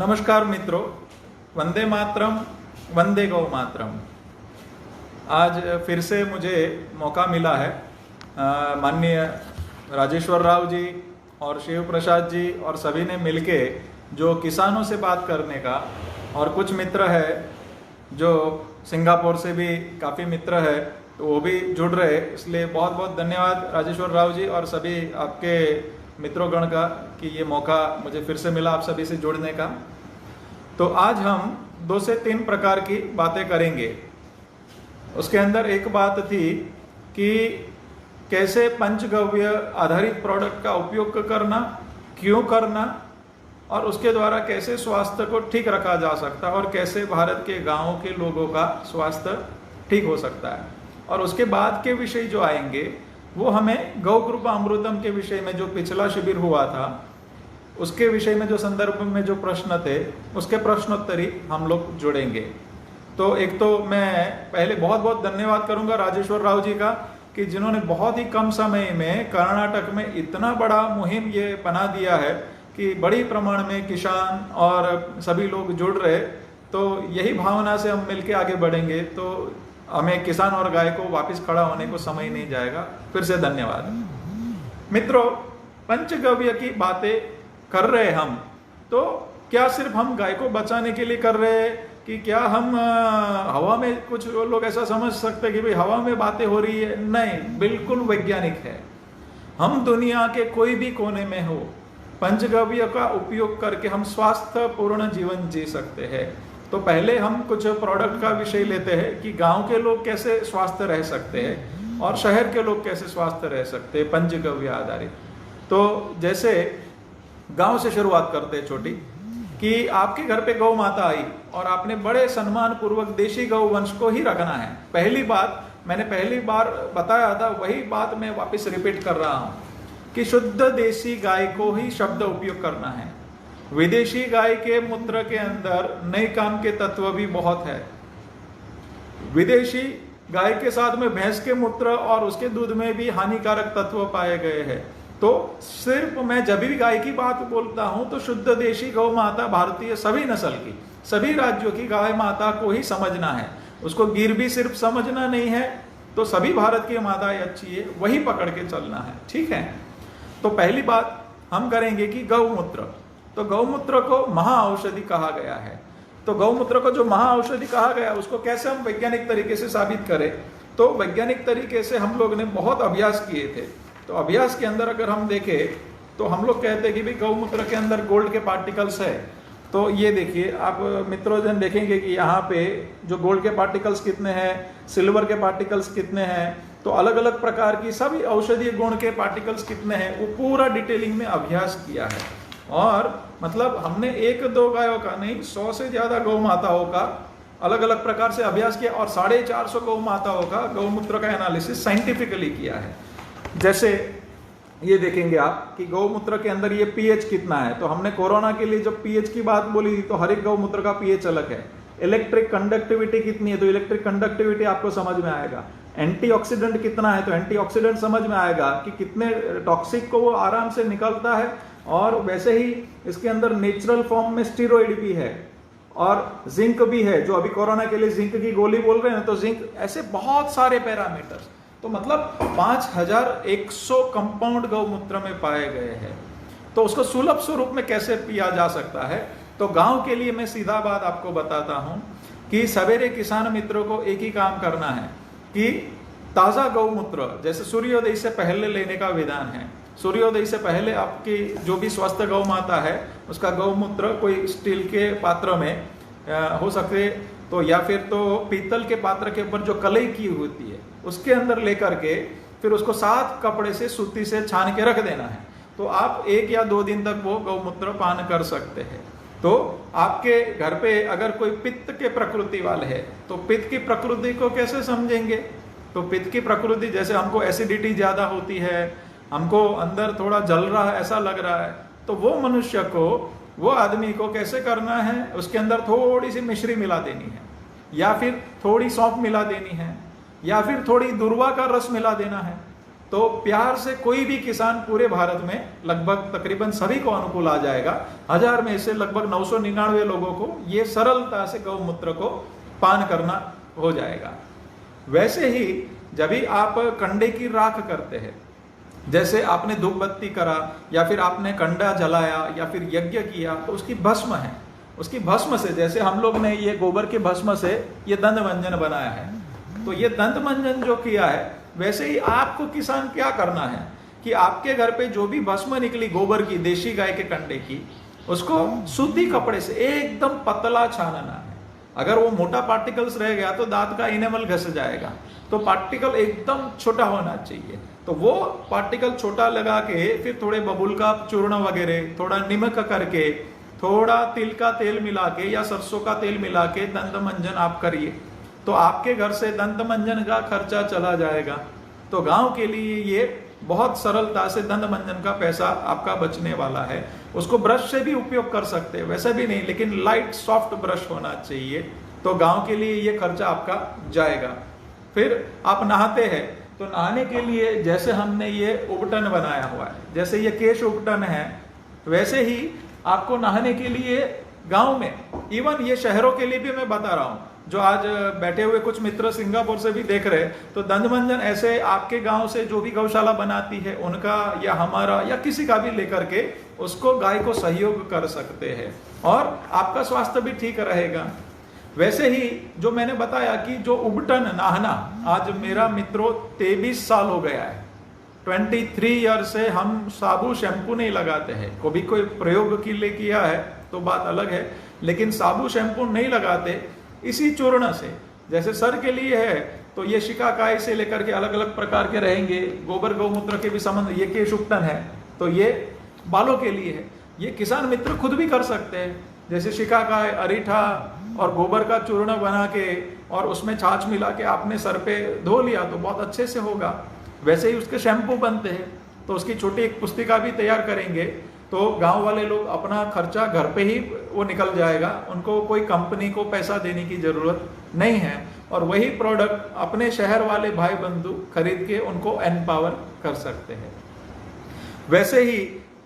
नमस्कार मित्रों, वंदे मातरम, वंदे गौ मातरम। आज फिर से मुझे मौका मिला है माननीय राजेश्वर राव जी और शिव प्रसाद जी और सभी ने मिलके जो किसानों से बात करने का, और कुछ मित्र है जो सिंगापुर से भी काफ़ी मित्र है तो वो भी जुड़ रहे, इसलिए बहुत बहुत धन्यवाद राजेश्वर राव जी और सभी आपके मित्रोगण का कि ये मौका मुझे फिर से मिला आप सभी से जुड़ने का। तो आज हम 2 से 3 प्रकार की बातें करेंगे। उसके अंदर एक बात थी कि कैसे पंचगव्य आधारित प्रोडक्ट का उपयोग करना, क्यों करना, और उसके द्वारा कैसे स्वास्थ्य को ठीक रखा जा सकता है और कैसे भारत के गांवों के लोगों का स्वास्थ्य ठीक हो सकता है। और उसके बाद के विषय जो आएंगे वो हमें गौ कृपा अमृतम के विषय में जो पिछला शिविर हुआ था उसके विषय में जो संदर्भ में जो प्रश्न थे उसके प्रश्नोत्तरी हम लोग जोड़ेंगे। तो एक तो मैं पहले बहुत बहुत धन्यवाद करूंगा राजेश्वर राव जी का कि जिन्होंने बहुत ही कम समय में कर्नाटक में इतना बड़ा मुहिम ये बना दिया है कि बड़ी प्रमाण में किसान और सभी लोग जुड़ रहे। तो यही भावना से हम मिलके आगे बढ़ेंगे तो हमें किसान और गाय को वापस खड़ा होने को समय नहीं जाएगा। फिर से धन्यवाद मित्रों। पंचगव्य की बातें कर रहे हम, तो क्या सिर्फ हम गाय को बचाने के लिए कर रहे हैं कि क्या हम हवा में, कुछ लोग ऐसा समझ सकते हैं कि भाई हवा में बातें हो रही है। नहीं, बिल्कुल वैज्ञानिक है। हम दुनिया के कोई भी कोने में हो, पंचगव्य का उपयोग करके हम स्वास्थ्यपूर्ण जीवन जी सकते हैं। तो पहले हम कुछ प्रोडक्ट का विषय लेते हैं कि गांव के लोग कैसे स्वस्थ रह सकते हैं और शहर के लोग कैसे स्वस्थ रह सकते हैं पंचगव्य आधारित। तो जैसे गांव से शुरुआत करते हैं छोटी, कि आपके घर पे गौ माता आई और आपने बड़े सम्मान पूर्वक देशी गौ वंश को ही रखना है। पहली बात मैंने पहली बार बताया था, वही बात मैं वापस रिपीट कर रहा हूं कि शुद्ध देसी गाय को ही शब्द उपयोग करना है। विदेशी गाय के मूत्र के अंदर नए काम के तत्व भी बहुत है। विदेशी गाय के साथ में भैंस के मूत्र और उसके दूध में भी हानिकारक तत्व पाए गए हैं। तो सिर्फ मैं जब भी गाय की बात बोलता हूं तो शुद्ध देशी गौ माता भारतीय सभी नस्ल की, सभी राज्यों की गाय माता को ही समझना है। उसको गिर भी सिर्फ समझना नहीं है। तो सभी भारत की माताएं अच्छी है, वही पकड़ के चलना है। ठीक है। तो पहली बात हम करेंगे कि गौमूत्र। तो गौमूत्र को महाऔषधि कहा गया है। तो गौमूत्र को जो महाऔषधि कहा गया उसको कैसे हम वैज्ञानिक तरीके से साबित करें, तो वैज्ञानिक तरीके से हम लोग ने बहुत अभ्यास किए थे। तो अभ्यास के अंदर अगर हम देखें तो हम लोग कहते हैं कि भाई गौमूत्र के अंदर गोल्ड के पार्टिकल्स है। तो ये देखिए आप मित्रोजन देखेंगे कि यहाँ पे जो गोल्ड के पार्टिकल्स कितने हैं, सिल्वर के पार्टिकल्स कितने हैं, तो अलग अलग प्रकार की सभी औषधीय गुण के पार्टिकल्स कितने हैं, वो पूरा डिटेलिंग में अभ्यास किया है। और मतलब हमने 1-2 गायों का नहीं, 100 से ज्यादा गौ माताओं का अलग अलग प्रकार से अभ्यास किया और 450 गौ माताओं का गौमूत्र का एनालिसिस साइंटिफिकली किया है। जैसे ये देखेंगे आप कि गौमूत्र के अंदर ये पीएच कितना है। तो हमने कोरोना के लिए जब पीएच की बात बोली तो हर एक गौमूत्र का पीएच अलग है। इलेक्ट्रिक कंडक्टिविटी कितनी है, तो इलेक्ट्रिक कंडक्टिविटी आपको समझ में आएगा। एंटीऑक्सीडेंट कितना है, तो एंटीऑक्सीडेंट समझ में आएगा कि कितने टॉक्सिक को वो आराम से निकलता है। और वैसे ही इसके अंदर नेचुरल फॉर्म में स्टीरॉइड भी है और जिंक भी है, जो अभी कोरोना के लिए जिंक की गोली बोल रहे हैं, तो जिंक, ऐसे बहुत सारे पैरामीटर्स। तो मतलब 5100 कंपाउंड गौमूत्र में पाए गए हैं। तो उसको सुलभ स्वरूप में कैसे पिया जा सकता है, तो गांव के लिए मैं सीधा बात आपको बताता हूं कि सवेरे किसान मित्रों को एक ही काम करना है कि ताजा गौमूत्र, जैसे सूर्योदय से पहले लेने का विधान है। सूर्योदय से पहले आपकी जो भी स्वस्थ गौ माता है उसका गौमूत्र कोई स्टील के पात्र में हो सके तो, या फिर तो पीतल के पात्र के ऊपर जो कलई की होती है उसके अंदर लेकर के फिर उसको 7 कपड़े से सूती से छान के रख देना है। तो आप 1 या 2 दिन तक वो गौमूत्र पान कर सकते हैं। तो आपके घर पे अगर कोई पित्त के प्रकृति वाले है तो पित्त की प्रकृति को कैसे समझेंगे, तो पित्त की प्रकृति जैसे हमको एसिडिटी ज्यादा होती है, हमको अंदर थोड़ा जल रहा है ऐसा लग रहा है, तो वो मनुष्य को, वो आदमी को कैसे करना है, उसके अंदर थोड़ी सी मिश्री मिला देनी है, या फिर थोड़ी सौंफ मिला देनी है, या फिर थोड़ी दुर्वा का रस मिला देना है। तो प्यार से कोई भी किसान पूरे भारत में लगभग तकरीबन सभी को अनुकूल आ जाएगा। 1000 में से लगभग 999 लोगों को ये सरलता से गौमूत्र को पान करना हो जाएगा। वैसे ही जब भी आप कंडे की राख करते हैं, जैसे आपने धूप बत्ती करा या फिर आपने कंडा जलाया या फिर यज्ञ किया, तो उसकी भस्म है, उसकी भस्म से, जैसे हम लोग ने ये गोबर के भस्म से ये दंत मंजन बनाया है, तो ये दंत मंजन जो किया है, वैसे ही आपको किसान क्या करना है कि आपके घर पे जो भी भस्म निकली गोबर की, देशी गाय के कंडे की, उसको सूती कपड़े से एकदम पतला छानना है। अगर वो मोटा पार्टिकल्स रह गया तो दांत का इनेमल घस जाएगा, तो पार्टिकल एकदम छोटा होना चाहिए। तो वो पार्टिकल छोटा लगा के फिर थोड़े बबूल का चूर्ण वगैरह, थोड़ा नमक करके, थोड़ा तिल का तेल मिला के या सरसों का तेल मिला के दंत मंजन आप करिए, तो आपके घर से दंत मंजन का खर्चा चला जाएगा। तो गांव के लिए ये बहुत सरलता से दंत मंजन का पैसा आपका बचने वाला है। उसको ब्रश से भी उपयोग कर सकते हैं, वैसे भी नहीं, लेकिन लाइट सॉफ्ट ब्रश होना चाहिए। तो गांव के लिए ये खर्चा आपका जाएगा। फिर आप नहाते हैं, तो नहाने के लिए जैसे हमने ये उबटन बनाया हुआ है, जैसे ये केश उबटन है, वैसे ही आपको नहाने के लिए गांव में, इवन ये शहरों के लिए भी मैं बता रहा हूं, जो आज बैठे हुए कुछ मित्र सिंगापुर से भी देख रहे, तो दंत मंजन ऐसे आपके गांव से जो भी गौशाला बनाती है उनका या हमारा या किसी का भी लेकर के उसको गाय को सहयोग कर सकते हैं और आपका स्वास्थ्य भी ठीक रहेगा। वैसे ही जो मैंने बताया कि जो उबटन नहाना, आज मेरा मित्रों 23 साल हो गया है, 23 ईयर से हम साबु शैम्पू नहीं लगाते हैं। कभी कोई प्रयोग के लिए किया है तो बात अलग है, लेकिन साबु शैम्पू नहीं लगाते। इसी चूर्ण से, जैसे सर के लिए है तो ये शिकाकाई से लेकर के अलग अलग प्रकार के रहेंगे, गोबर गौमूत्र के भी संबंध, ये केश उपटन है तो ये बालों के लिए है। ये किसान मित्र खुद भी कर सकते हैं, जैसे शिकाकाई, अरीठा और गोबर का चूर्ण बना के और उसमें छाछ मिला के आपने सर पे धो लिया तो बहुत अच्छे से होगा। वैसे ही उसके शैम्पू बनते हैं, तो उसकी छोटी एक पुस्तिका भी तैयार करेंगे, तो गांव वाले लोग अपना खर्चा घर पे ही वो निकल जाएगा, उनको कोई कंपनी को पैसा देने की जरूरत नहीं है, और वही प्रोडक्ट अपने शहर वाले भाई बंधु खरीद के उनको एम्पावर कर सकते हैं। वैसे ही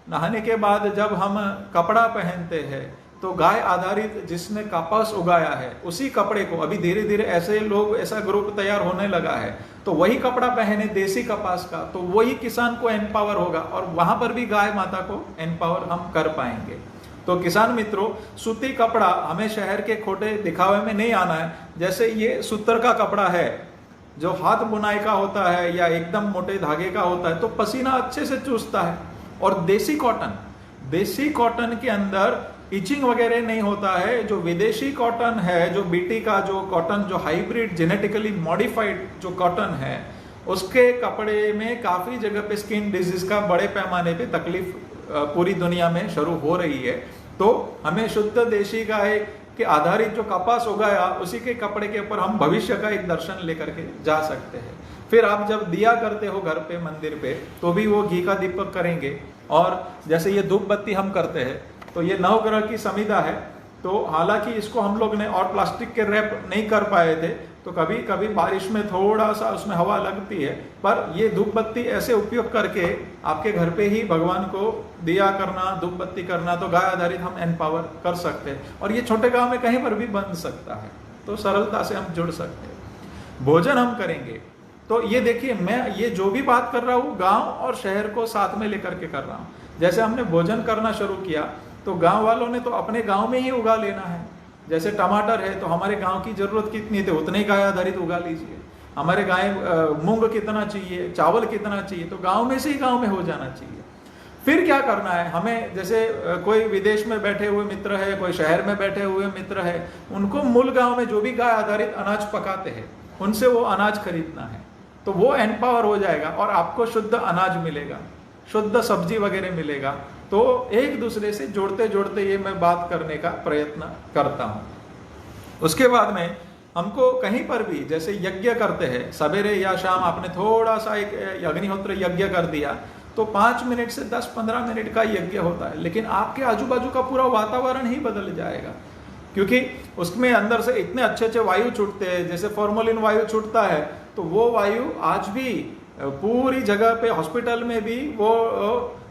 नहाने के बाद जब हम कपड़ा पहनते हैं, तो गाय आधारित जिसने कपास उगाया है उसी कपड़े को, अभी धीरे धीरे ऐसे लोग, ऐसा ग्रुप तैयार होने लगा है, तो वही कपड़ा पहने देसी कपास का, तो वही किसान को एम्पावर होगा और वहां पर भी गाय माता को एम्पावर हम कर पाएंगे। तो किसान मित्रों, सूती कपड़ा हमें शहर के खोटे दिखावे में नहीं आना है। जैसे ये सूत्र का कपड़ा है जो हाथ बुनाई का होता है या एकदम मोटे धागे का होता है, तो पसीना अच्छे से चूसता है। और देसी कॉटन के अंदर इचिंग वगैरह नहीं होता है। जो विदेशी कॉटन है, जो बीटी का जो कॉटन, जो हाइब्रिड जेनेटिकली मॉडिफाइड जो कॉटन है, उसके कपड़े में काफी जगह पे स्किन डिजीज का बड़े पैमाने पे तकलीफ पूरी दुनिया में शुरू हो रही है। तो हमें शुद्ध देशी गाय के आधारित जो कपास उगाया उसी के कपड़े के ऊपर हम भविष्य का एक दर्शन लेकर के जा सकते हैं। फिर आप जब दिया करते हो घर पे, मंदिर पे, तो भी वो घी का दीपक करेंगे। और जैसे ये धूप बत्ती हम करते हैं, तो ये नवग्रह की समिधा है, तो हालांकि इसको हम लोग ने और प्लास्टिक के रैप नहीं कर पाए थे, तो कभी कभी बारिश में थोड़ा सा उसमें हवा लगती है, पर ये धूप बत्ती ऐसे उपयोग करके आपके घर पे ही भगवान को दिया करना, धूप बत्ती करना, तो गाय आधारित हम एम्पावर कर सकते हैं। और ये छोटे गांव में कहीं पर भी बन सकता है, तो सरलता से हम जुड़ सकते हैं। भोजन हम करेंगे, तो ये देखिए, मैं ये जो भी बात कर रहा हूँ गांव और शहर को साथ में लेकर के कर रहा हूँ। जैसे हमने भोजन करना शुरू किया, तो गांव वालों ने तो अपने गांव में ही उगा लेना है। जैसे टमाटर है, तो हमारे गांव की जरूरत कितनी थी उतने गाय आधारित उगा लीजिए। हमारे गाय मूंग कितना चाहिए, चावल कितना चाहिए, तो गांव में से ही गांव में हो जाना चाहिए। फिर क्या करना है हमें, जैसे कोई विदेश में बैठे हुए मित्र है, कोई शहर में बैठे हुए मित्र है, उनको मूल गांव में जो भी गाय आधारित अनाज पकाते हैं उनसे वो अनाज खरीदना है, तो वो एम्पावर हो जाएगा और आपको शुद्ध अनाज मिलेगा, शुद्ध सब्जी वगैरह मिलेगा। तो एक दूसरे से जोड़ते जोड़ते ये मैं बात करने का प्रयत्न करता हूं। उसके बाद में हमको कहीं पर भी, जैसे यज्ञ करते हैं सवेरे या शाम, आपने थोड़ा सा एक अग्निहोत्र यज्ञ कर दिया, तो 5 मिनट से 10-15 मिनट का यज्ञ होता है, लेकिन आपके आजू बाजू का पूरा वातावरण ही बदल जाएगा, क्योंकि उसमें अंदर से इतने अच्छे अच्छे वायु छूटते हैं। जैसे फॉर्मलिन वायु छूटता है, तो वो वायु आज भी पूरी जगह पे हॉस्पिटल में भी वो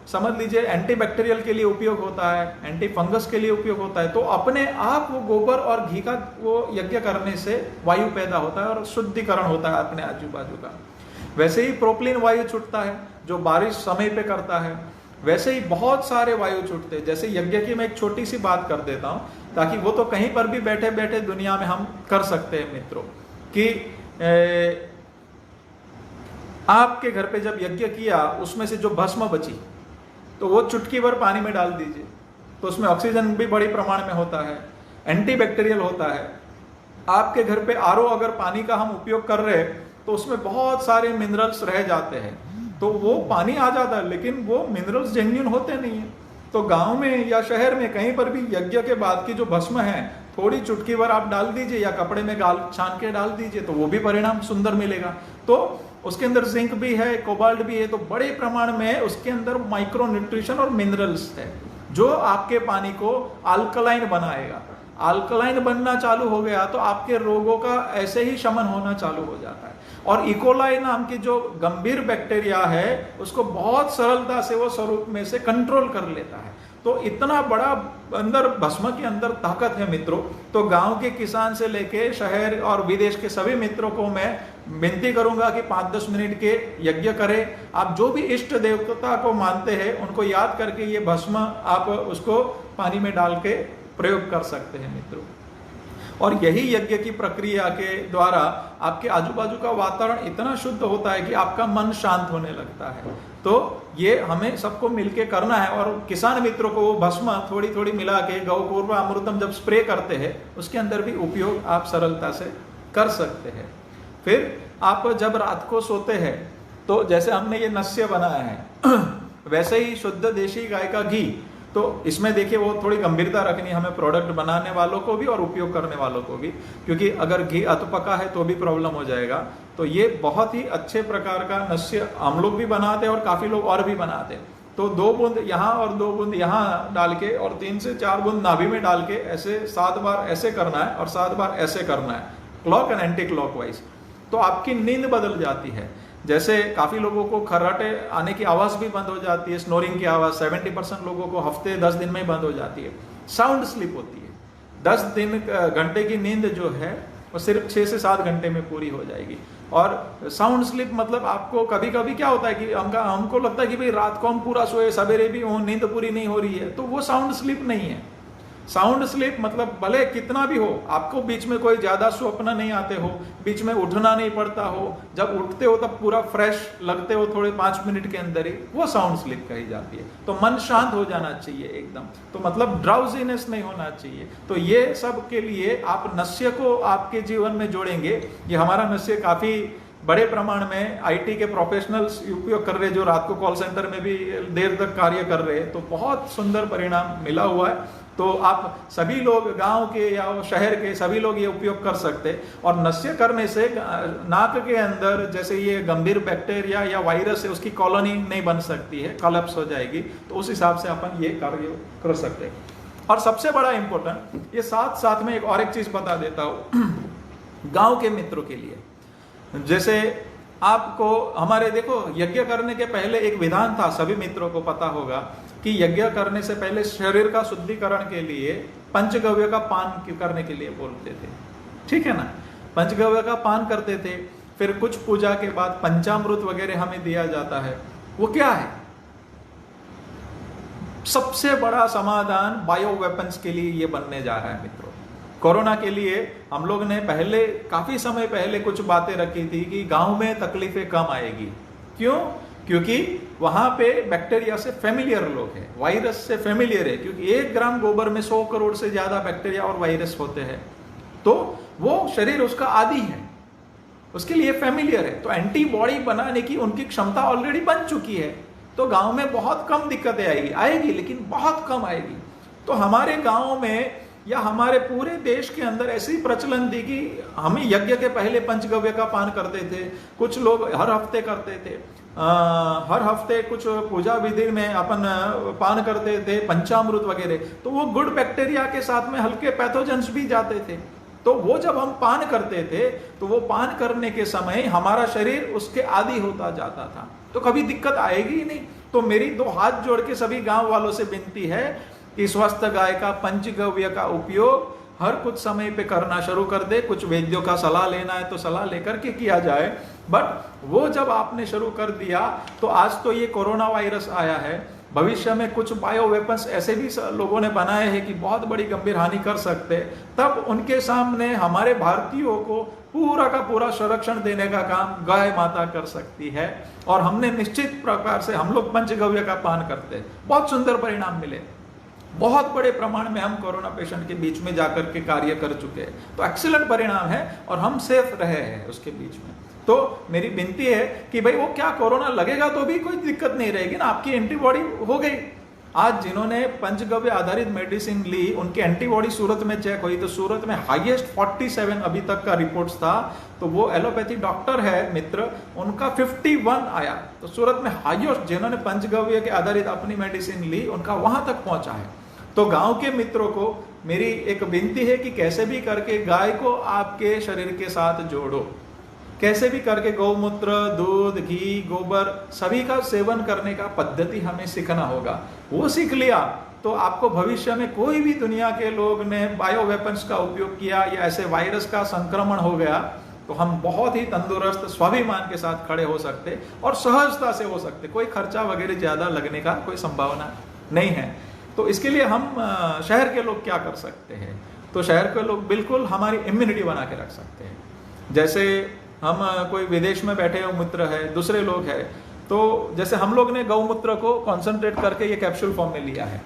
समझ लीजिए एंटीबैक्टीरियल के लिए उपयोग होता है, एंटी फंगस के लिए उपयोग होता है। तो अपने आप वो गोबर और घी का वो यज्ञ करने से वायु पैदा होता है और शुद्धिकरण होता है अपने आजू बाजू का। वैसे ही प्रोपलिन वायु छूटता है जो बारिश समय पे करता है, वैसे ही बहुत सारे वायु छूटते हैं। जैसे यज्ञ की मैं एक छोटी सी बात कर देता हूं, ताकि वो तो कहीं पर भी बैठे बैठे दुनिया में हम कर सकते हैं मित्रों, कि आपके घर पे जब यज्ञ किया उसमें से जो भस्म बची तो वो चुटकी भर पानी में डाल दीजिए, तो उसमें ऑक्सीजन भी बड़ी प्रमाण में होता है, एंटीबैक्टीरियल होता है। आपके घर पे आरओ अगर पानी का हम उपयोग कर रहे हैं तो उसमें बहुत सारे मिनरल्स रह जाते हैं, तो वो पानी आ जाता है लेकिन वो मिनरल्स जेन्युइन होते नहीं है। तो गांव में या शहर में कहीं पर भी यज्ञ के बाद की जो भस्म है थोड़ी चुटकी भर आप डाल दीजिए या कपड़े में गाल छान के डाल दीजिए, तो वो भी परिणाम सुंदर मिलेगा। तो उसके अंदर जिंक भी है, कोबाल्ट भी है, तो बड़े प्रमाण में उसके अंदर माइक्रो न्यूट्रिशन और मिनरल्स है जो आपके पानी को अल्कलाइन बनाएगा। अल्कलाइन बनना चालू हो गया तो आपके रोगों का ऐसे ही शमन होना चालू हो जाता है। और इकोलाई नाम की जो गंभीर बैक्टीरिया है उसको बहुत सरलता से वो स्वरूप में से कंट्रोल कर लेता है। तो इतना बड़ा अंदर भस्म के अंदर ताकत है मित्रों। तो गांव के किसान से लेके शहर और विदेश के सभी मित्रों को मैं विनती करूंगा कि 5-10 मिनट के यज्ञ करें। आप जो भी इष्ट देवता को मानते हैं उनको याद करके ये भस्म आप उसको पानी में डाल के प्रयोग कर सकते हैं मित्रों। और यही यज्ञ की प्रक्रिया के द्वारा आपके आजू बाजू का वातावरण इतना शुद्ध होता है कि आपका मन शांत होने लगता है। तो ये हमें सबको मिलके करना है। और किसान मित्रों को वो भस्म थोड़ी थोड़ी मिला के गौपूर्व अमृतम जब स्प्रे करते हैं उसके अंदर भी उपयोग आप सरलता से कर सकते हैं। फिर आप जब रात को सोते हैं तो जैसे हमने ये नस्य बनाया है वैसे ही शुद्ध देशी गाय का घी, तो इसमें देखिए वो थोड़ी गंभीरता रखनी है हमें, प्रोडक्ट बनाने वालों को भी और उपयोग करने वालों को भी, क्योंकि अगर घी अधपका है तो भी प्रॉब्लम हो जाएगा। तो ये बहुत ही अच्छे प्रकार का नस्य हम लोग भी बनाते हैं और काफी लोग और भी बनाते हैं। तो 2 बूंद यहाँ और 2 बूंद यहाँ डाल के और 3 से 4 बूंद नाभि में डाल के ऐसे 7 बार ऐसे करना है और 7 बार ऐसे करना है, क्लॉक एंड एंटी क्लॉकवाइज। तो आपकी नींद बदल जाती है। जैसे काफी लोगों को खर्राटे आने की आवाज भी बंद हो जाती है, स्नोरिंग की आवाज 70% लोगों को हफ्ते 10 दिन में ही बंद हो जाती है। साउंड स्लीप होती है, 10 घंटे की नींद जो है वो सिर्फ 6 से 7 घंटे में पूरी हो जाएगी। और साउंड स्लीप मतलब आपको कभी कभी क्या होता है कि हमको लगता है कि भाई रात को हम पूरा सोए, सवेरे भी नींद पूरी नहीं हो रही है, तो वो साउंड स्लीप नहीं है। साउंड स्लीप मतलब भले कितना भी हो, आपको बीच में कोई ज्यादा स्वप्न नहीं आते हो, बीच में उठना नहीं पड़ता हो, जब उठते हो तब पूरा फ्रेश लगते हो थोड़े 5 मिनट के अंदर ही, वो साउंड स्लीप कही जाती है। तो मन शांत हो जाना चाहिए एकदम, तो मतलब ड्राउजीनेस नहीं होना चाहिए। तो ये सब के लिए आप नस्य को आपके जीवन में जोड़ेंगे। ये हमारा नस्य काफी बड़े प्रमाण में आईटी के प्रोफेशनल्स उपयोग कर रहे हैं, जो रात को कॉल सेंटर में भी देर तक कार्य कर रहे हैं, तो बहुत सुंदर परिणाम मिला हुआ है। तो आप सभी लोग गांव के या शहर के सभी लोग ये उपयोग कर सकते हैं। और नस्य करने से नाक के अंदर जैसे ये गंभीर बैक्टीरिया या वायरस है उसकी कॉलोनी नहीं बन सकती है, कोलैप्स हो जाएगी। तो उस हिसाब से अपन ये कार्य कर सकते हैं। और सबसे बड़ा इंपॉर्टेंट ये साथ में एक और एक चीज बता देता हूं गांव के मित्रों के लिए। जैसे आपको हमारे देखो यज्ञ करने के पहले एक विधान था, सभी मित्रों को पता होगा कि यज्ञ करने से पहले शरीर का शुद्धिकरण के लिए पंचगव्य का पान करने के लिए बोलते थे, ठीक है ना। पंचगव्य का पान करते थे। फिर कुछ पूजा के बाद पंचामृत वगैरह हमें दिया जाता है। वो क्या है? सबसे बड़ा समाधान बायो वेपन्स के लिए ये बनने जा रहा है मित्रों। कोरोना के लिए हम लोग ने पहले काफी समय पहले कुछ बातें रखी थी कि गांव में तकलीफें कम आएगी। क्यों? क्योंकि वहां पे बैक्टीरिया से फेमिलियर लोग हैं, वायरस से फेमिलियर है। क्योंकि 1 ग्राम गोबर में 100 करोड़ से ज्यादा बैक्टीरिया और वायरस होते हैं, तो वो शरीर उसका आदी है, उसके लिए फेमिलियर है। तो एंटीबॉडी बनाने की उनकी क्षमता ऑलरेडी बन चुकी है। तो गांव में बहुत कम दिक्कतें आएगी लेकिन बहुत कम आएगी। तो हमारे गांव में या हमारे पूरे देश के अंदर ऐसी प्रचलन थी कि हम यज्ञ के पहले पंचगव्य का पान करते थे। कुछ लोग हर हफ्ते करते थे, हर हफ्ते कुछ पूजा विधि में अपन पान करते थे, पंचामृत वगैरह। तो वो गुड बैक्टीरिया के साथ में हल्के पैथोजेंस भी जाते थे। तो वो जब हम पान करते थे तो वो पान करने के समय हमारा शरीर उसके आदी होता जाता था, तो कभी दिक्कत आएगी ही नहीं। तो मेरी दो हाथ जोड़ के सभी गांव वालों से विनती है कि स्वस्थ गाय का पंचगव्य का उपयोग हर कुछ समय पे करना शुरू कर दे। कुछ वैद्यों का सलाह लेना है तो सलाह लेकर के किया जाए, बट वो जब आपने शुरू कर दिया तो आज तो ये कोरोना वायरस आया है, भविष्य में कुछ बायो वेपन्स ऐसे भी लोगों ने बनाए हैं कि बहुत बड़ी गंभीर हानि कर सकते, तब उनके सामने हमारे भारतीयों को पूरा का पूरा संरक्षण देने का काम गाय माता कर सकती है। और हमने निश्चित प्रकार से हम लोग पंचगव्य का पान करते हैं, बहुत सुंदर परिणाम मिले, बहुत बड़े प्रमाण में हम कोरोना पेशेंट के बीच में जाकर के कार्य कर चुके हैं, तो एक्सीलेंट परिणाम है और हम सेफ रहे हैं उसके बीच में। तो मेरी विनती है कि भाई वो क्या कोरोना लगेगा तो भी कोई दिक्कत नहीं रहेगी ना, आपकी एंटीबॉडी हो गई। आज जिन्होंने पंचगव्य आधारित मेडिसिन ली उनकी एंटीबॉडी सूरत में चेक हुई तो सूरत में हाईएस्ट 47 अभी तक का रिपोर्ट्स था, तो वो एलोपैथी डॉक्टर है मित्र, उनका 51 आया। तो सूरत में हाईएस्ट जिन्होंने पंचगव्य के आधारित अपनी मेडिसिन ली उनका वहां तक पहुंचा है। तो गांव के मित्रों को मेरी एक विनती है कि कैसे भी करके गाय को आपके शरीर के साथ जोड़ो, कैसे भी करके गौमूत्र, दूध, घी, गोबर सभी का सेवन करने का पद्धति हमें सीखना होगा। वो सीख लिया तो आपको भविष्य में कोई भी दुनिया के लोग ने बायो वेपन्स का उपयोग किया या ऐसे वायरस का संक्रमण हो गया तो हम बहुत ही तंदुरुस्त स्वाभिमान के साथ खड़े हो सकते और सहजता से हो सकते, कोई खर्चा वगैरह ज्यादा लगने का कोई संभावना नहीं है। तो इसके लिए हम शहर के लोग क्या कर सकते हैं, तो शहर के लोग बिल्कुल हमारी इम्यूनिटी बना के रख सकते हैं। जैसे हम कोई विदेश में बैठे हुए मित्र है, दूसरे लोग हैं, तो जैसे हम लोग ने गौमूत्र को कॉन्सेंट्रेट करके ये कैप्सूल फॉर्म में लिया है,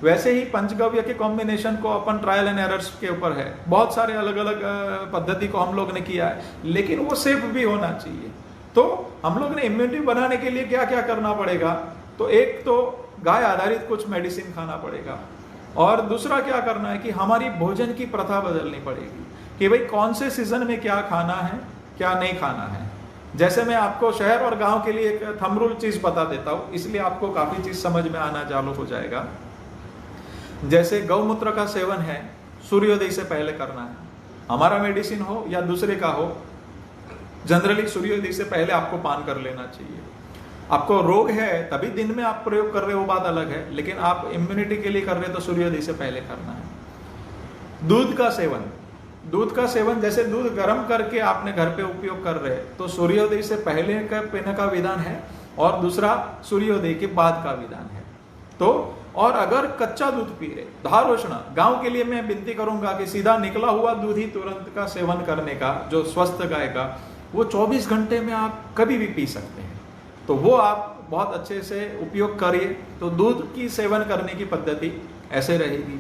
वैसे ही पंचगव्य के कॉम्बिनेशन को अपन ट्रायल एंड एरर्स के ऊपर है, बहुत सारे अलग अलग पद्धति को हम लोग ने किया है, लेकिन वो सेफ भी होना चाहिए। तो हम लोग ने इम्यूनिटी बनाने के लिए क्या क्या करना पड़ेगा, तो एक तो गाय आधारित कुछ मेडिसिन खाना पड़ेगा, और दूसरा क्या करना है कि हमारी भोजन की प्रथा बदलनी पड़ेगी कि भाई कौन से सीजन में क्या खाना है क्या नहीं खाना है। जैसे मैं आपको शहर और गांव के लिए एक थंब रूल चीज बता देता हूं, इसलिए आपको काफी चीज समझ में आना चालू हो जाएगा। जैसे गौमूत्र का सेवन है सूर्योदय से पहले करना है, हमारा मेडिसिन हो या दूसरे का हो, जनरली सूर्योदय से पहले आपको पान कर लेना चाहिए। आपको रोग है तभी दिन में आप प्रयोग कर रहे हो, बात अलग है, लेकिन आप इम्यूनिटी के लिए कर रहे हो तो सूर्योदय से पहले करना है। दूध का सेवन, दूध का सेवन जैसे दूध गर्म करके आपने घर पे उपयोग कर रहे हैं तो सूर्योदय से पहले का पीने का विधान है और दूसरा सूर्योदय के बाद का विधान है। तो और अगर कच्चा दूध पी रहे, धारोष्ण, गांव के लिए मैं विनती करूंगा कि सीधा निकला हुआ दूध ही तुरंत का सेवन करने का, जो स्वस्थ गाय का, वो 24 घंटे में आप कभी भी पी सकते हैं, तो वो आप बहुत अच्छे से उपयोग करिए। तो दूध की सेवन करने की पद्धति ऐसे रहेगी।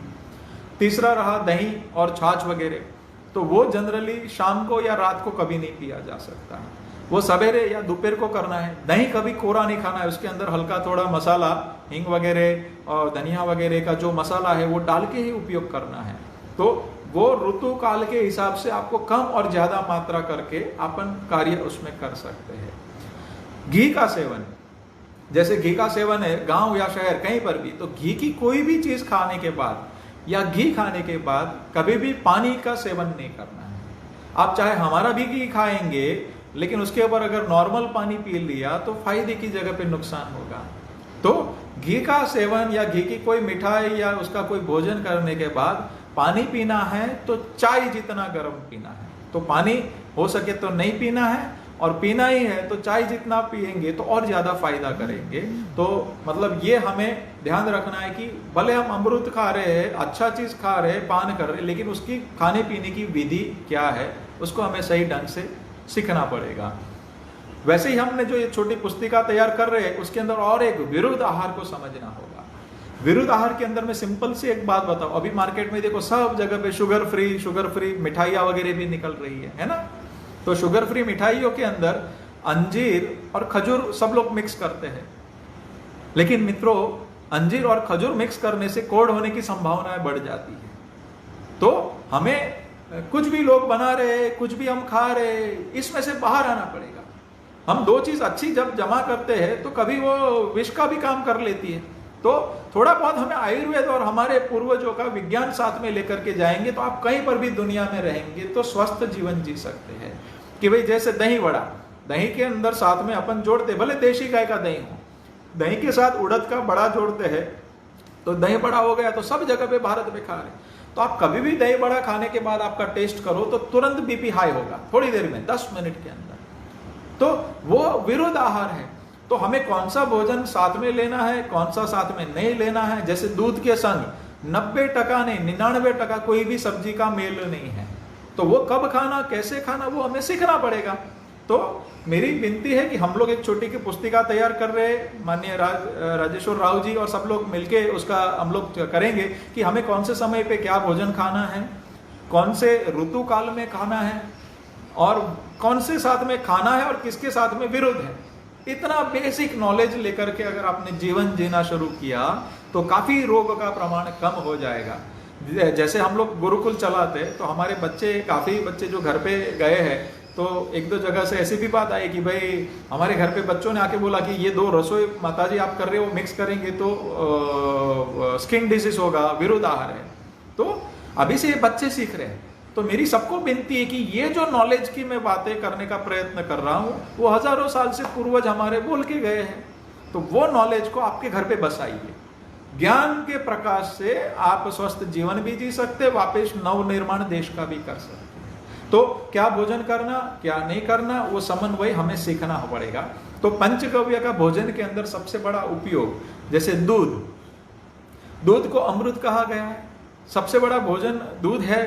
तीसरा रहा दही और छाछ वगैरह, तो वो जनरली शाम को या रात को कभी नहीं पिया जा सकता, वो सवेरे या दोपहर को करना है। दही कभी कोरा नहीं खाना है, उसके अंदर हल्का थोड़ा मसाला, हींग वगैरह और धनिया वगैरह का जो मसाला है वो डाल के ही उपयोग करना है। तो वो ऋतु काल के हिसाब से आपको कम और ज्यादा मात्रा करके अपन कार्य उसमें कर सकते हैं। घी का सेवन, जैसे घी का सेवन है गांव या शहर कहीं पर भी, तो घी की कोई भी चीज खाने के बाद या घी खाने के बाद कभी भी पानी का सेवन नहीं करना है। आप चाहे हमारा भी घी खाएंगे लेकिन उसके ऊपर अगर नॉर्मल पानी पी लिया तो फायदे की जगह पे नुकसान होगा। तो घी का सेवन या घी की कोई मिठाई या उसका कोई भोजन करने के बाद पानी पीना है तो चाय जितना गर्म पीना है, तो पानी हो सके तो नहीं पीना है, और पीना ही है तो चाय जितना पिएंगे तो और ज्यादा फायदा करेंगे। तो मतलब ये हमें ध्यान रखना है कि भले हम अमृत खा रहे हैं, अच्छा चीज खा रहे हैं, पान कर रहे हैं, लेकिन उसकी खाने पीने की विधि क्या है उसको हमें सही ढंग से सीखना पड़ेगा। वैसे ही हमने जो ये छोटी पुस्तिका तैयार कर रहे हैं उसके अंदर और एक विरुद्ध आहार को समझना होगा। विरुद्ध आहार के अंदर में सिंपल सी एक बात बताओ, अभी मार्केट में देखो सब जगह पे शुगर फ्री मिठाइयाँ वगैरह भी निकल रही है ना। तो शुगर फ्री मिठाइयों के अंदर अंजीर और खजूर सब लोग मिक्स करते हैं, लेकिन मित्रों अंजीर और खजूर मिक्स करने से कोढ़ होने की संभावनाएं बढ़ जाती है। तो हमें कुछ भी लोग बना रहे, कुछ भी हम खा रहे, इसमें से बाहर आना पड़ेगा। हम दो चीज अच्छी जब जमा करते हैं तो कभी वो विष का भी काम कर लेती है, तो थोड़ा बहुत हमें आयुर्वेद और हमारे पूर्वजों का विज्ञान साथ में लेकर के जाएंगे तो आप कहीं पर भी दुनिया में रहेंगे तो स्वस्थ जीवन जी सकते हैं। कि भाई जैसे दही वड़ा, दही के अंदर साथ में अपन जोड़ते, भले देशी गाय का दही हो, दही के साथ उड़द का बड़ा जोड़ते हैं तो दही बड़ा हो गया। तो सब जगह पे भारत में खा रहे हैं। तो आप कभी भी दही बड़ा खाने के बाद आपका टेस्ट करो तो तुरंत बीपी हाई होगा, थोड़ी देर में, 10 मिनट के अंदर। तो वो विरुद्ध आहार है। तो हमें कौन सा भोजन साथ में लेना है, कौन सा साथ में नहीं लेना है। जैसे दूध के संग 90% नहीं, 99% कोई भी सब्जी का मेल नहीं है। तो वो कब खाना, कैसे खाना, वो हमें सीखना पड़ेगा। तो मेरी विनती है कि हम लोग एक छोटी की पुस्तिका तैयार कर रहे हैं, माननीय राजेश्वर राव जी और सब लोग मिलके उसका हम लोग करेंगे कि हमें कौन से समय पे क्या भोजन खाना है, कौन से ऋतु काल में खाना है और कौन से साथ में खाना है और किसके साथ में विरुद्ध है। इतना बेसिक नॉलेज लेकर के अगर आपने जीवन जीना शुरू किया तो काफी रोग का प्रमाण कम हो जाएगा। जैसे हम लोग गुरुकुल चलाते तो हमारे बच्चे, काफी बच्चे जो घर पे गए हैं, तो एक दो जगह से ऐसी भी बात आई कि भाई हमारे घर पे बच्चों ने आके बोला कि ये 2 रसोई माताजी आप कर रहे हो, मिक्स करेंगे तो स्किन डिजीज होगा, विरुद्ध आहार है। तो अभी से ये बच्चे सीख रहे हैं। तो मेरी सबको विनती है कि ये जो नॉलेज की मैं बातें करने का प्रयत्न कर रहा हूँ वो हजारों साल से पूर्वज हमारे बोल के गए हैं। तो वो नॉलेज को आपके घर पे बसाइए। ज्ञान के प्रकाश से आप स्वस्थ जीवन भी जी सकते, वापस नवनिर्माण देश का भी कर सकते। तो क्या भोजन करना, क्या नहीं करना, वो समन्वय हमें सीखना पड़ेगा। तो पंचगव्य का भोजन के अंदर सबसे बड़ा उपयोग, जैसे दूध, दूध को अमृत कहा गया है। सबसे बड़ा भोजन दूध है।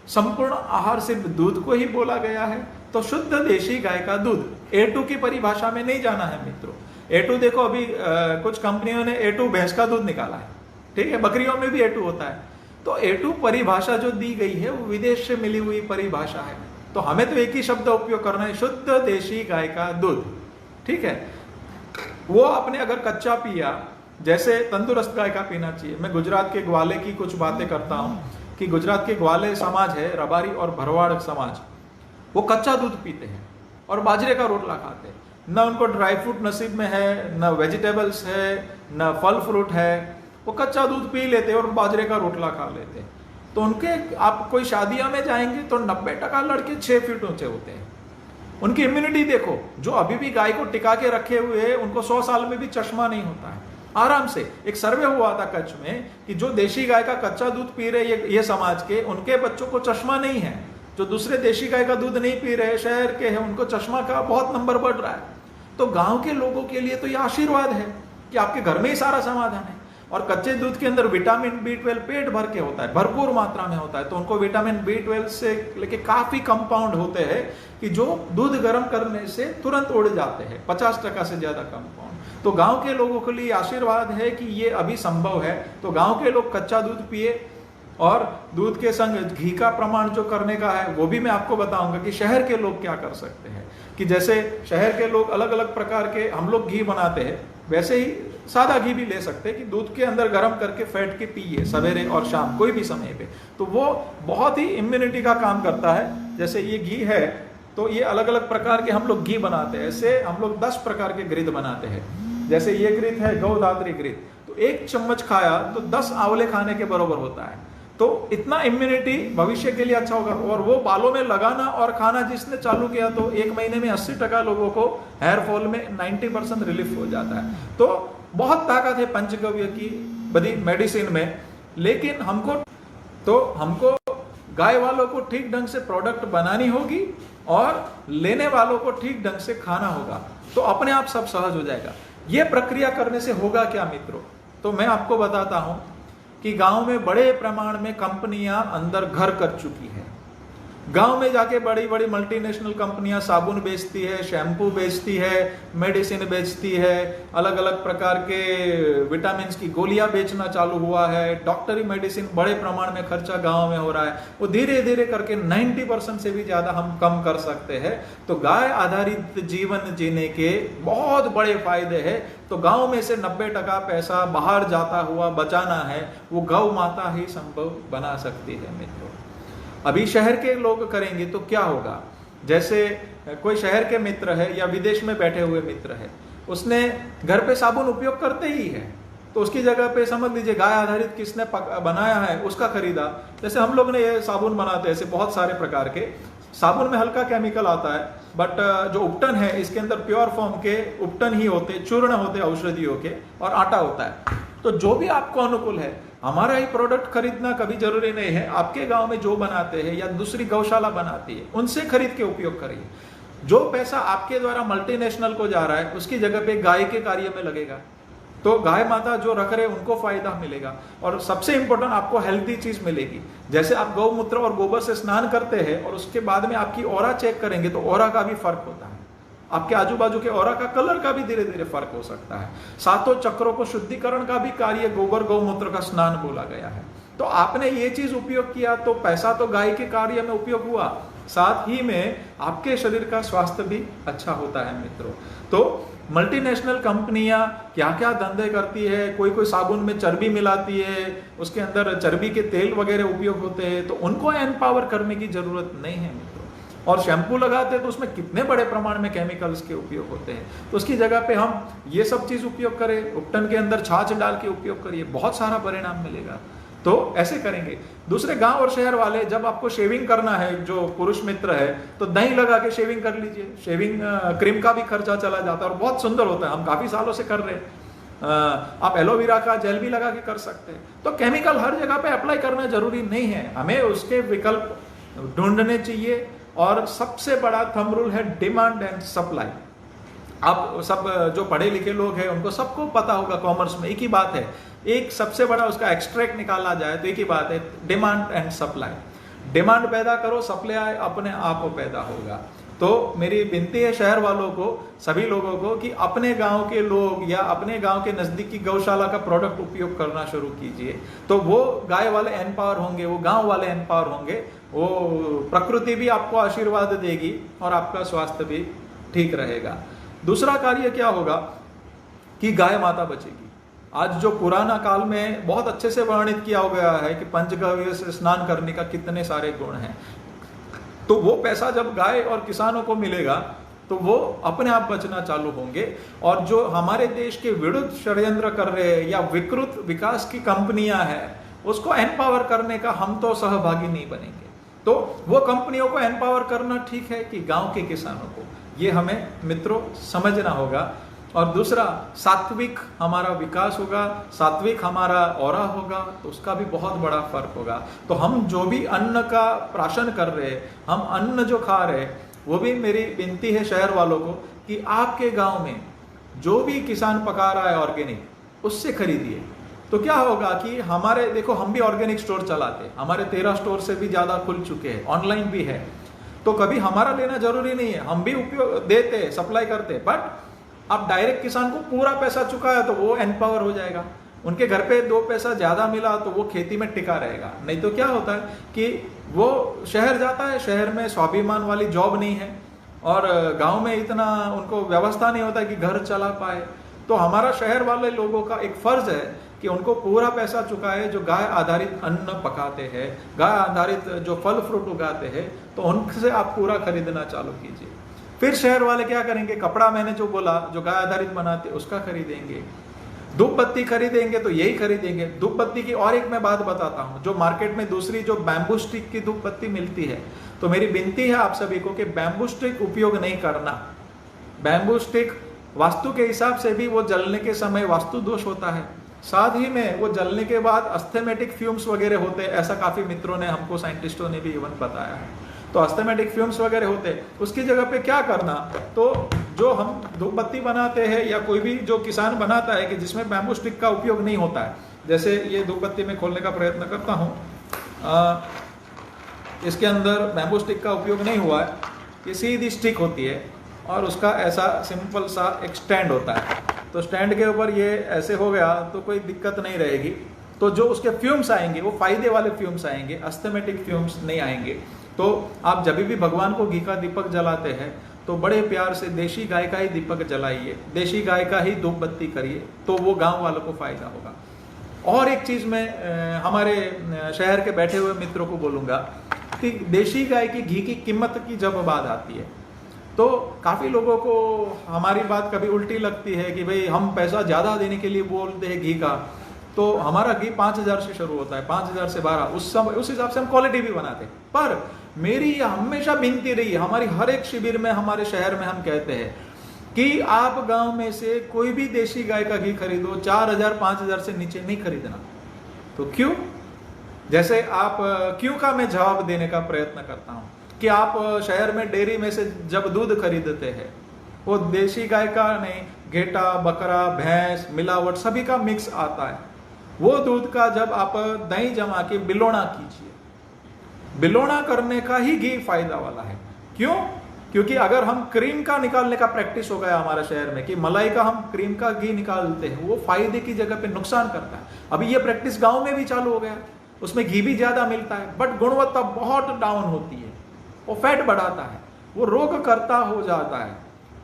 संपूर्ण आहार सिर्फ दूध को ही बोला गया है। तो शुद्ध देशी गाय का दूध, A2 की परिभाषा में नहीं जाना है मित्रों। A2 देखो अभी कुछ कंपनियों ने A2 भैंस का दूध निकाला है, ठीक है, बकरियों में भी A2 होता है। तो A2 परिभाषा जो दी गई है वो विदेश से मिली हुई परिभाषा है। तो हमें तो एक ही शब्द उपयोग करना है, शुद्ध देशी गाय का दूध, ठीक है। वो आपने अगर कच्चा पिया, जैसे तंदुरुस्त गाय का पीना चाहिए। मैं गुजरात के ग्वाले की कुछ बातें करता हूँ कि गुजरात के ग्वाले समाज है, रबारी और भरवाड़ समाज, वो कच्चा दूध पीते हैं और बाजरे का रोटला खाते हैं। न उनको ड्राई फ्रूट नसीब में है, न वेजिटेबल्स है, न फल फ्रूट है। वो कच्चा दूध पी लेते और बाजरे का रोटला खा लेते। तो उनके, आप कोई शादियों में जाएंगे तो 90% लड़के 6 फीट ऊंचे होते हैं। उनकी इम्यूनिटी देखो, जो अभी भी गाय को टिका के रखे हुए हैं उनको 100 साल में भी चश्मा नहीं होता है, आराम से। एक सर्वे हुआ था कच्छ में कि जो देशी गाय का कच्चा दूध पी रहे ये समाज के, उनके बच्चों को चश्मा नहीं है। जो दूसरे देशी गाय का दूध नहीं पी रहे, शहर के हैं, उनको चश्मा का बहुत नंबर बढ़ रहा है। तो गांव के लोगों के लिए तो यह आशीर्वाद है कि आपके घर में ही सारा समाधान है। और कच्चे दूध के अंदर विटामिन B12 पेट भर के होता है, भरपूर मात्रा में होता है। तो उनको विटामिन B12 से लेके काफी कंपाउंड होते हैं कि जो दूध गर्म करने से तुरंत उड़ जाते हैं, 50% से ज्यादा कंपाउंड। तो गांव के लोगों के लिए आशीर्वाद है कि ये अभी संभव है। तो गांव के लोग कच्चा दूध पिए और दूध के संग घी का प्रमाण जो करने का है वो भी मैं आपको बताऊंगा कि शहर के लोग क्या कर सकते हैं। कि जैसे शहर के लोग अलग अलग प्रकार के, हम लोग घी बनाते हैं, वैसे ही सादा घी भी ले सकते हैं कि दूध के अंदर गर्म करके फेंट के पिए सवेरे और शाम, कोई भी समय पे। तो वो बहुत ही इम्यूनिटी का काम करता है। जैसे ये घी है तो ये अलग अलग प्रकार के हम लोग घी बनाते हैं। ऐसे हम लोग 10 प्रकार के घृत बनाते हैं। जैसे ये घृत है गौधात्री घृत, तो 1 चम्मच खाया तो 10 आंवले खाने के बराबर होता है। तो इतना इम्यूनिटी भविष्य के लिए अच्छा होगा। और वो बालों में लगाना और खाना जिसने चालू किया तो 1 महीने में 80% लोगों को हेयर फॉल में 90% रिलीफ हो जाता है। तो बहुत ताकत है पंचगव्य की बड़ी मेडिसिन में। लेकिन हमको गाय वालों को ठीक ढंग से प्रोडक्ट बनानी होगी और लेने वालों को ठीक ढंग से खाना होगा, तो अपने आप सब सहज हो जाएगा। ये प्रक्रिया करने से होगा क्या मित्रों? तो मैं आपको बताता हूं कि गांव में बड़े प्रमाण में कंपनियां अंदर घर कर चुकी है। गांव में जाके बड़ी बड़ी मल्टीनेशनल कंपनियां साबुन बेचती है, शैम्पू बेचती है, मेडिसिन बेचती है, अलग अलग प्रकार के विटामिन की गोलियां बेचना चालू हुआ है। डॉक्टरी मेडिसिन बड़े प्रमाण में खर्चा गांव में हो रहा है। वो धीरे धीरे करके 90% से भी ज्यादा हम कम कर सकते हैं। तो गाय आधारित जीवन जीने के बहुत बड़े फायदे हैं। तो गांव में से 90% पैसा बाहर जाता हुआ बचाना है, वो गौ माता ही संभव बना सकती है मित्रों। अभी शहर के लोग करेंगे तो क्या होगा? जैसे कोई शहर के मित्र है या विदेश में बैठे हुए मित्र है, उसने घर पे साबुन उपयोग करते ही है, तो उसकी जगह पे समझ लीजिए गाय आधारित किसने बनाया है उसका खरीदा। जैसे हम लोग ने ये साबुन बनाते हैं, ऐसे बहुत सारे प्रकार के साबुन में हल्का केमिकल आता है, बट जो उपटन है इसके अंदर प्योर फॉर्म के उपटन ही होते, चूर्ण होते औषधियों के, और आटा होता है। तो जो भी आपको अनुकूल है, हमारा ही प्रोडक्ट खरीदना कभी जरूरी नहीं है। आपके गांव में जो बनाते हैं या दूसरी गौशाला बनाती है उनसे खरीद के उपयोग करिए। जो पैसा आपके द्वारा मल्टीनेशनल को जा रहा है उसकी जगह पे गाय के कार्य में लगेगा, तो गाय माता जो रख रहे उनको फायदा मिलेगा। और सबसे इंपॉर्टेंट आपको हेल्दी चीज मिलेगी। जैसे आप गौमूत्र और गोबर से स्नान करते हैं और उसके बाद में आपकी ऑरा चेक करेंगे तो ऑरा का भी फर्क होता है, आपके आजू बाजू के ऑरा का कलर का भी धीरे धीरे फर्क हो सकता है। सातों चक्रों को शुद्धिकरण का भी कार्य गोबर गौमूत्र का स्नान बोला गया है। तो आपने ये चीज उपयोग किया तो पैसा तो गाय के कार्य में उपयोग हुआ, साथ ही में आपके शरीर का स्वास्थ्य भी अच्छा होता है मित्रों। तो मल्टीनेशनल कंपनियां क्या क्या धंधे करती है, कोई कोई साबुन में चर्बी मिलाती है, उसके अंदर चर्बी के तेल वगैरह उपयोग होते हैं, तो उनको एम्पावर करने की जरूरत नहीं है मित्रों। और शैम्पू लगाते हैं तो उसमें कितने बड़े प्रमाण में केमिकल्स के उपयोग होते हैं, तो उसकी जगह पे हम ये सब चीज उपयोग करें, उपटन के अंदर छाछ डाल के उपयोग करिए, बहुत सारा परिणाम मिलेगा। तो ऐसे करेंगे। दूसरे गांव और शहर वाले, जब आपको शेविंग करना है, जो पुरुष मित्र है, तो दही लगा के शेविंग कर लीजिए। शेविंग क्रीम का भी खर्चा चला जाता है और बहुत सुंदर होता है, हम काफी सालों से कर रहे हैं। आप एलोवेरा का जेल भी लगा के कर सकते हैं। तो केमिकल हर जगह पे अप्लाई करना जरूरी नहीं है, हमें उसके विकल्प ढूंढने चाहिए। और सबसे बड़ा थंब रूल है डिमांड एंड सप्लाई। आप सब जो पढ़े लिखे लोग हैं उनको सबको पता होगा, कॉमर्स में एक ही बात है, एक सबसे बड़ा उसका एक्सट्रैक्ट निकाला जाए तो एक ही बात है, डिमांड एंड सप्लाई। डिमांड पैदा करो, सप्लाई अपने आप पैदा होगा। तो मेरी विनती है शहर वालों को, सभी लोगों को, कि अपने गांव के लोग या अपने गांव के नजदीकी गौशाला का प्रोडक्ट उपयोग करना शुरू कीजिए। तो वो गाय वाले एम्पावर होंगे, वो गांव वाले एम्पावर होंगे, वो प्रकृति भी आपको आशीर्वाद देगी और आपका स्वास्थ्य भी ठीक रहेगा। दूसरा कार्य क्या होगा कि गाय माता बचेगी। आज जो पुराना काल में बहुत अच्छे से वर्णित किया गया है कि पंचगव्य से स्नान करने का कितने सारे गुण हैं, तो वो पैसा जब गाय और किसानों को मिलेगा तो वो अपने आप बचना चालू होंगे। और जो हमारे देश के विरुद्ध षड्यंत्र कर रहे हैं या विकृत विकास की कंपनियां हैं, उसको एम्पावर करने का हम तो सहभागी नहीं बनेंगे। तो वो कंपनियों को एम्पावर करना ठीक है कि गांव के किसानों को, ये हमें मित्रों समझना होगा। और दूसरा, सात्विक हमारा विकास होगा, सात्विक हमारा ऑरा होगा, तो उसका भी बहुत बड़ा फर्क होगा। तो हम जो भी अन्न का प्राशन कर रहे हैं, हम अन्न जो खा रहे हैं, वो भी मेरी विनती है शहर वालों को कि आपके गांव में जो भी किसान पका रहा है ऑर्गेनिक, उससे खरीदिए। तो क्या होगा कि हमारे, देखो हम भी ऑर्गेनिक स्टोर चलाते हैं, हमारे 13 स्टोर से भी ज्यादा खुल चुके हैं, ऑनलाइन भी है। तो कभी हमारा लेना जरूरी नहीं है, हम भी उपयोग देते हैं, सप्लाई करते हैं, बट आप डायरेक्ट किसान को पूरा पैसा चुकाया तो वो एम्पावर हो जाएगा। उनके घर पे 2 पैसा ज्यादा मिला तो वो खेती में टिका रहेगा। नहीं तो क्या होता है कि वो शहर जाता है, शहर में स्वाभिमान वाली जॉब नहीं है और गांव में इतना उनको व्यवस्था नहीं होता कि घर चला पाए। तो हमारा शहर वाले लोगों का एक फर्ज है कि उनको पूरा पैसा चुकाए, जो गाय आधारित अन्न पकाते हैं, गाय आधारित जो फल फ्रूट उगाते हैं, तो उनसे आप पूरा खरीदना चालू कीजिए। फिर शहर वाले क्या करेंगे, कपड़ा मैंने जो बोला जो गाय आधारित बनाते उसका खरीदेंगे, धूप बत्ती खरीदेंगे तो यही खरीदेंगे। धूप बत्ती की और एक मैं बात बताता हूँ, जो मार्केट में दूसरी जो बैम्बू स्टिक की धूप बत्ती मिलती है, तो मेरी विनती है आप सभी को कि बैम्बू स्टिक उपयोग नहीं करना। बैम्बू स्टिक वास्तु के हिसाब से भी वो जलने के समय वास्तु दोष होता है, साथ ही में वो जलने के बाद अस्थेमेटिक फ्यूम्स वगैरह होते हैं, ऐसा काफी मित्रों ने हमको, साइंटिस्टों ने भी इवन बताया है। तो अस्थेमेटिक फ्यूम्स वगैरह होते हैं, उसकी जगह पे क्या करना, तो जो हम धूप बत्ती बनाते हैं या कोई भी जो किसान बनाता है कि जिसमें बैम्बू स्टिक का उपयोग नहीं होता है, जैसे ये धूप बत्ती में खोलने का प्रयत्न करता हूँ, इसके अंदर बैम्बू स्टिक का उपयोग नहीं हुआ है, ये सीधी स्टिक होती है और उसका ऐसा सिंपल सा एक स्टैंड होता है। तो स्टैंड के ऊपर ये ऐसे हो गया तो कोई दिक्कत नहीं रहेगी। तो जो उसके फ्यूम्स आएंगे वो फायदे वाले फ्यूम्स आएंगे, अस्थेमेटिक फ्यूम्स नहीं आएंगे। तो आप जब भी भगवान को घी का दीपक जलाते हैं तो बड़े प्यार से देशी गाय का ही दीपक जलाइए, देशी गाय का ही धूप बत्ती करिए, तो वो गांव वालों को फायदा होगा। और एक चीज मैं हमारे शहर के बैठे हुए मित्रों को बोलूंगा कि देशी गाय की घी की कीमत की जब बात आती है तो काफ़ी लोगों को हमारी बात कभी उल्टी लगती है कि भाई हम पैसा ज़्यादा देने के लिए बोलते हैं घी का, तो हमारा घी 5,000 से शुरू होता है, 5,000 से 12, उस हिसाब से हम क्वालिटी भी बनाते हैं। पर मेरी यह हमेशा विनती रही, हमारी हर एक शिविर में, हमारे शहर में हम कहते हैं कि आप गांव में से कोई भी देशी गाय का घी खरीदो, 4,000 5,000 से नीचे नहीं खरीदना। तो क्यों? जैसे आप क्यों का मैं जवाब देने का प्रयत्न करता हूं कि आप शहर में डेयरी में से जब दूध खरीदते हैं, वो देशी गाय का नहीं, घेटा, बकरा, भैंस, मिलावट सभी का मिक्स आता है। वो दूध का जब आप दही जमा के बिलोना कीजिए, बिलोना करने का ही घी फायदा वाला है। क्यों? क्योंकि अगर हम क्रीम का निकालने का प्रैक्टिस हो गया हमारे शहर में कि मलाई का हम क्रीम का घी निकालते हैं, वो फायदे की जगह पे नुकसान करता है। अभी ये प्रैक्टिस गांव में भी चालू हो गया, उसमें घी भी ज्यादा मिलता है बट गुणवत्ता बहुत डाउन होती है, वो फैट बढ़ाता है, वो रोग करता हो जाता है।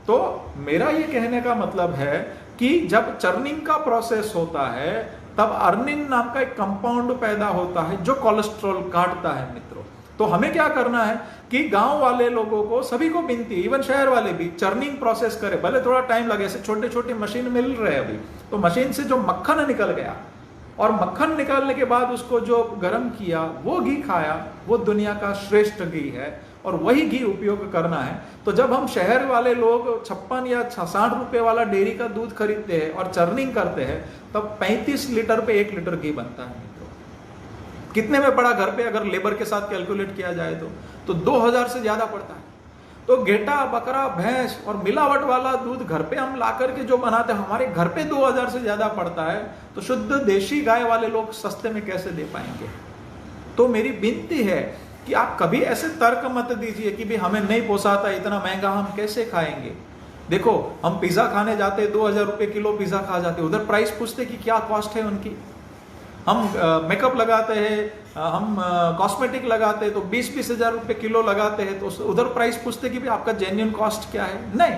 तो मेरा ये कहने का मतलब है कि जब चर्निंग का प्रोसेस होता है तब अर्निन नाम का एक कंपाउंड पैदा होता है जो कोलेस्ट्रॉल काटता है मित्रों। तो हमें क्या करना है कि गांव वाले लोगों को, सभी को विनती, इवन शहर वाले भी चर्निंग प्रोसेस करें, भले थोड़ा टाइम लगे, ऐसे छोटे छोटे मशीन मिल रहे हैं अभी, तो मशीन से जो मक्खन निकल गया और मक्खन निकालने के बाद उसको जो गर्म किया वो घी खाया, वो दुनिया का श्रेष्ठ घी है और वही घी उपयोग करना है। तो जब हम शहर वाले लोग 56 या 60 रुपए वाला डेयरी का दूध खरीदते हैं और चर्निंग करते हैं, तब 35 लीटर पे 1 लीटर घी बनता है मित्रों। कितने में पड़ा घर पे अगर लेबर के साथ कैलकुलेट किया जाए तो 2,000 से ज्यादा पड़ता है। तो घेटा, बकरा, भैंस और मिलावट वाला दूध घर पे हम ला करके जो बनाते हैं, हमारे घर पे 2,000 से ज्यादा पड़ता है, तो शुद्ध देशी गाय वाले लोग सस्ते में कैसे दे पाएंगे? तो मेरी विनती है कि आप कभी ऐसे तर्क मत दीजिए कि भाई हमें नहीं पोसाता, इतना महंगा हम कैसे खाएंगे। देखो, हम पिज्जा खाने जाते, 2,000 रुपए किलो पिज्जा खा जाते, उधर प्राइस पूछते कि क्या कॉस्ट है उनकी। हम मेकअप लगाते हैं, हम कॉस्मेटिक लगाते हैं तो 20-20 हजार रुपए किलो लगाते हैं, तो उधर प्राइस पूछते कि भाई आपका जेन्युइन कॉस्ट क्या है। नहीं,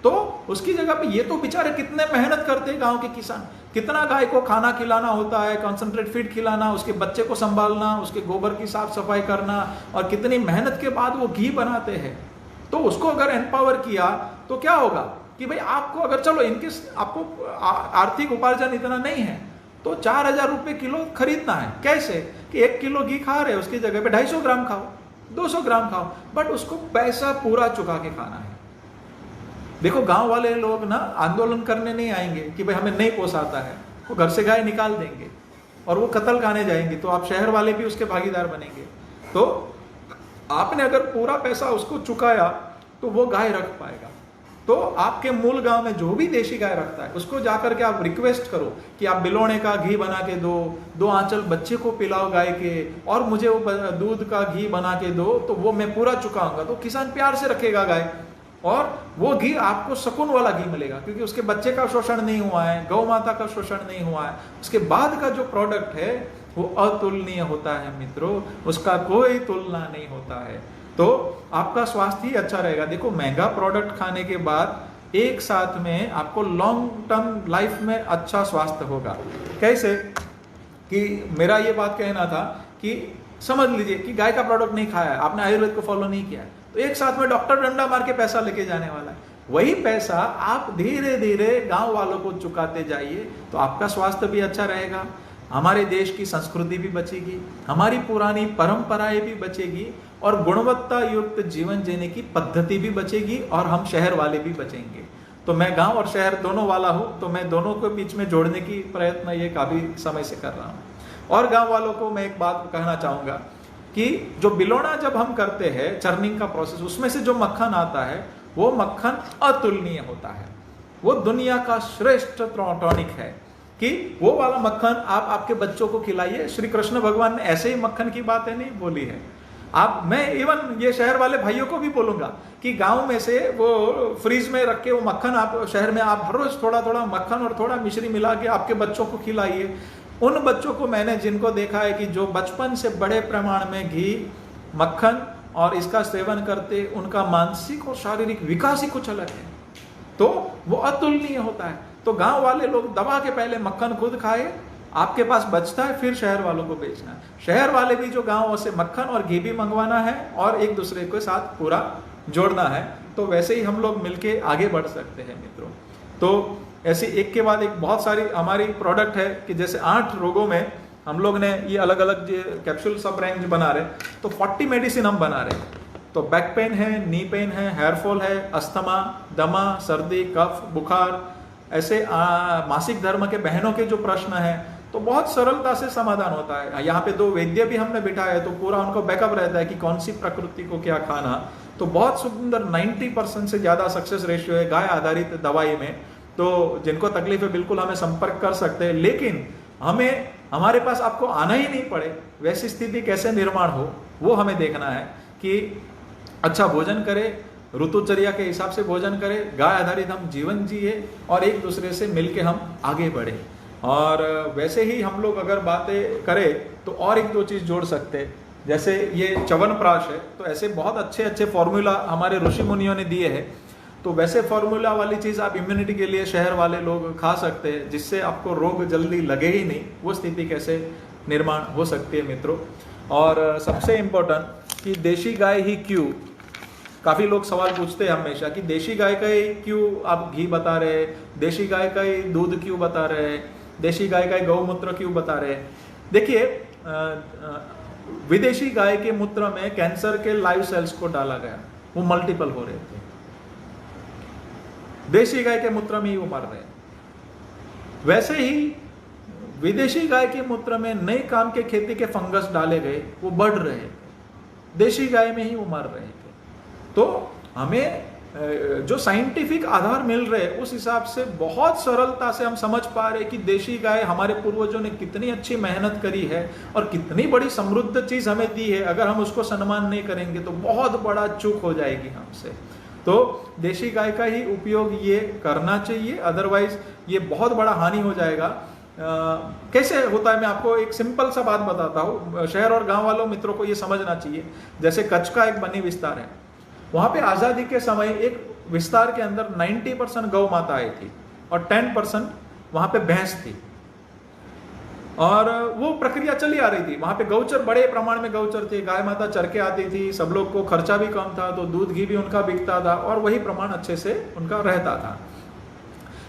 तो उसकी जगह पे ये तो बेचारे कितने मेहनत करते हैं गांव के किसान, कितना गाय को खाना खिलाना होता है, कॉन्सेंट्रेट फीड खिलाना, उसके बच्चे को संभालना, उसके गोबर की साफ सफाई करना, और कितनी मेहनत के बाद वो घी बनाते हैं। तो उसको अगर एम्पावर किया तो क्या होगा कि भाई आपको अगर, चलो इनके आपको आर्थिक उपार्जन इतना नहीं है तो 4,000 रुपए किलो खरीदना है। कैसे कि 1 किलो घी खा रहे, उसकी जगह पे 250 ग्राम खाओ, 200 ग्राम खाओ, बट उसको पैसा पूरा चुका के खाना है। देखो, गांव वाले लोग ना आंदोलन करने नहीं आएंगे कि भाई हमें नहीं पोसाता है, वो घर से गाय निकाल देंगे और वो कत्ल खाने जाएंगे, तो आप शहर वाले भी उसके भागीदार बनेंगे। तो आपने अगर पूरा पैसा उसको चुकाया तो वो गाय रख पाएगा। तो आपके मूल गांव में जो भी देशी गाय रखता है उसको जाकर के आप रिक्वेस्ट करो कि आप बिलोने का घी बना के दो, 2 आंचल बच्चे को पिलाओ गाय के, और मुझे वो दूध का घी बना के दो, तो वो मैं पूरा चुकाऊंगा। तो किसान प्यार से रखेगा गाय और वो घी आपको सुकून वाला घी मिलेगा, क्योंकि उसके बच्चे का शोषण नहीं हुआ है, गौ माता का शोषण नहीं हुआ है। उसके बाद का जो प्रोडक्ट है वो अतुलनीय होता है मित्रों, उसका कोई तुलना नहीं होता है। तो आपका स्वास्थ्य ही अच्छा रहेगा। देखो, महंगा प्रोडक्ट खाने के बाद एक साथ में आपको लॉन्ग टर्म लाइफ में अच्छा स्वास्थ्य होगा। कैसे कि मेरा ये बात कहना था कि समझ लीजिए कि गाय का प्रोडक्ट नहीं खाया है, आपने आयुर्वेद को फॉलो नहीं किया है, तो एक साथ में डॉक्टर डंडा मार के पैसा लेके जाने वाला है। वही पैसा आप धीरे धीरे गांव वालों को चुकाते जाइए तो आपका स्वास्थ्य भी अच्छा रहेगा, हमारे देश की संस्कृति भी बचेगी, हमारी पुरानी परंपराएं भी बचेगी, और गुणवत्ता युक्त जीवन जीने की पद्धति भी बचेगी, और हम शहर वाले भी बचेंगे। तो मैं गांव और शहर दोनों वाला हूं, तो मैं दोनों के बीच में जोड़ने की प्रयत्न ये काफी समय से कर रहा हूं। और गांव वालों को मैं एक बात कहना चाहूंगा कि जो बिलोना जब हम करते हैं, चर्निंग का प्रोसेस, उसमें से जो मक्खन आता है वो मक्खन अतुलनीय होता है, वो दुनिया का श्रेष्ठ टॉनिक है कि वो वाला मक्खन आप आपके बच्चों को खिलाइए। श्री कृष्ण भगवान ने ऐसे ही मक्खन की बातें नहीं बोली है। मैं इवन ये शहर वाले भाइयों को भी बोलूंगा कि गांव में से वो फ्रीज में रख के वो मक्खन आप शहर में आप हर रोज थोड़ा थोड़ा मक्खन और थोड़ा मिश्री मिला के आपके बच्चों को खिलाइए। उन बच्चों को मैंने जिनको देखा है कि जो बचपन से बड़े प्रमाण में घी, मक्खन और इसका सेवन करते, उनका मानसिक और शारीरिक विकास ही कुछ अलग है, तो वो अतुलनीय होता है। तो गांव वाले लोग दबा के पहले मक्खन खुद खाए, आपके पास बचता है, फिर शहर वालों को बेचना है। शहर वाले भी जो गांव से मक्खन और घी भी मंगवाना है और एक दूसरे के साथ पूरा जोड़ना है। तो वैसे ही हम लोग मिलके आगे बढ़ सकते हैं मित्रों। तो ऐसी एक के बाद एक बहुत सारी हमारी प्रोडक्ट है कि जैसे 8 रोगों में हम लोग ने ये अलग अलग कैप्सूल सब रेंज बना रहे, तो 40 मेडिसिन हम बना रहे हैं। तो बैक पेन है, नी पेन है, हेयर फॉल है, अस्थमा, दमा, सर्दी, कफ, बुखार, ऐसे मासिक धर्म के बहनों के जो प्रश्न है तो बहुत सरलता से समाधान होता है। यहाँ पे 2 वैद्य भी हमने बिठाए तो पूरा उनको बैकअप रहता है कि कौन सी प्रकृति को क्या खाना। तो बहुत सुंदर 90% से ज्यादा सक्सेस रेशियो है गाय आधारित दवाई में। तो जिनको तकलीफ है बिल्कुल हमें संपर्क कर सकते हैं, लेकिन हमें हमारे पास आपको आना ही नहीं पड़े, वैसी स्थिति कैसे निर्माण हो वो हमें देखना है कि अच्छा भोजन करें, ऋतुचर्या के हिसाब से भोजन करें, गाय आधारित हम जीवन जिए और एक दूसरे से मिलके हम आगे बढ़े। और वैसे ही हम लोग अगर बातें करें तो और 1-2 चीज जोड़ सकते हैं, जैसे ये च्यवनप्राश है, तो ऐसे बहुत अच्छे अच्छे फॉर्मूला हमारे ऋषि मुनियों ने दिए हैं। तो वैसे फॉर्मूला वाली चीज आप इम्यूनिटी के लिए शहर वाले लोग खा सकते हैं, जिससे आपको रोग जल्दी लगे ही नहीं। वो स्थिति कैसे निर्माण हो सकती है मित्रों। और सबसे इम्पोर्टेंट कि देशी गाय ही क्यों, काफी लोग सवाल पूछते हैं हमेशा कि देशी गाय का ही क्यों आप घी बता रहे, देशी गाय का ही दूध क्यों बता रहे, देशी गाय का ही गौमूत्र क्यों बता रहे। देखिए विदेशी गाय के मूत्र में कैंसर के लाइव सेल्स को डाला गया, वो मल्टीपल हो रहे थे। देशी गाय के मूत्र में ही वो मर रहे। वैसे ही विदेशी गाय के मूत्र में नए काम के खेती के फंगस डाले गए, वो बढ़ रहे थे, देशी गाय में ही वो मर रहे थे। तो हमें जो साइंटिफिक आधार मिल रहे उस हिसाब से बहुत सरलता से हम समझ पा रहे कि देशी गाय हमारे पूर्वजों ने कितनी अच्छी मेहनत करी है और कितनी बड़ी समृद्ध चीज हमें दी है। अगर हम उसको सम्मान नहीं करेंगे तो बहुत बड़ा चूक हो जाएगी हमसे। तो देशी गाय का ही उपयोग ये करना चाहिए, अदरवाइज ये बहुत बड़ा हानि हो जाएगा। कैसे होता है मैं आपको एक सिंपल सा बात बताता हूँ, शहर और गांव वालों मित्रों को ये समझना चाहिए। जैसे कच्छ का एक बनी विस्तार है, वहां पे आजादी के समय एक विस्तार के अंदर 90% गौ माताएं थी और 10% वहां पे भैंस थी, और वो प्रक्रिया चली आ रही थी। वहां पे गौचर, बड़े प्रमाण में गौचर थे, गाय माता चर के आती थी, सब लोग को खर्चा भी कम था, तो दूध घी भी उनका बिकता था और वही प्रमाण अच्छे से उनका रहता था।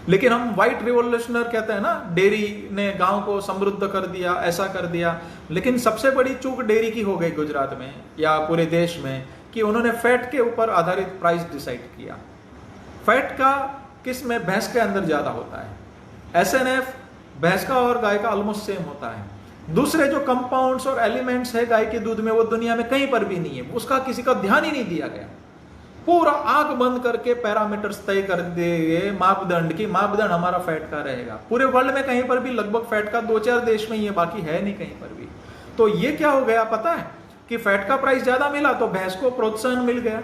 लेकिन हम व्हाइट रिवोल्यूशनर कहते हैं ना, डेयरी ने गांव को समृद्ध कर दिया, ऐसा कर दिया। लेकिन सबसे बड़ी चूक डेयरी की हो गई गुजरात में या पूरे देश में कि उन्होंने फैट के ऊपर आधारित प्राइस डिसाइड किया। फैट का किस में, भैंस के अंदर ज्यादा होता है। एसएनएफ भैंस का और गाय का ऑलमोस्ट सेम होता है। दूसरे जो कंपाउंड्स और एलिमेंट्स है गाय के दूध में वो दुनिया में कहीं पर भी नहीं है, उसका किसी का ध्यान ही नहीं दिया गया। पूरा आंख बंद करके पैरामीटर्स तय कर दिए मापदंड की, मापदंड हमारा फैट का रहेगा। पूरे वर्ल्ड में कहीं पर भी लगभग फैट का 2-4 देश में ही है, बाकी है नहीं कहीं पर भी। तो ये क्या हो गया पता है कि फैट का प्राइस ज्यादा मिला तो भैंस को प्रोत्साहन मिल गया।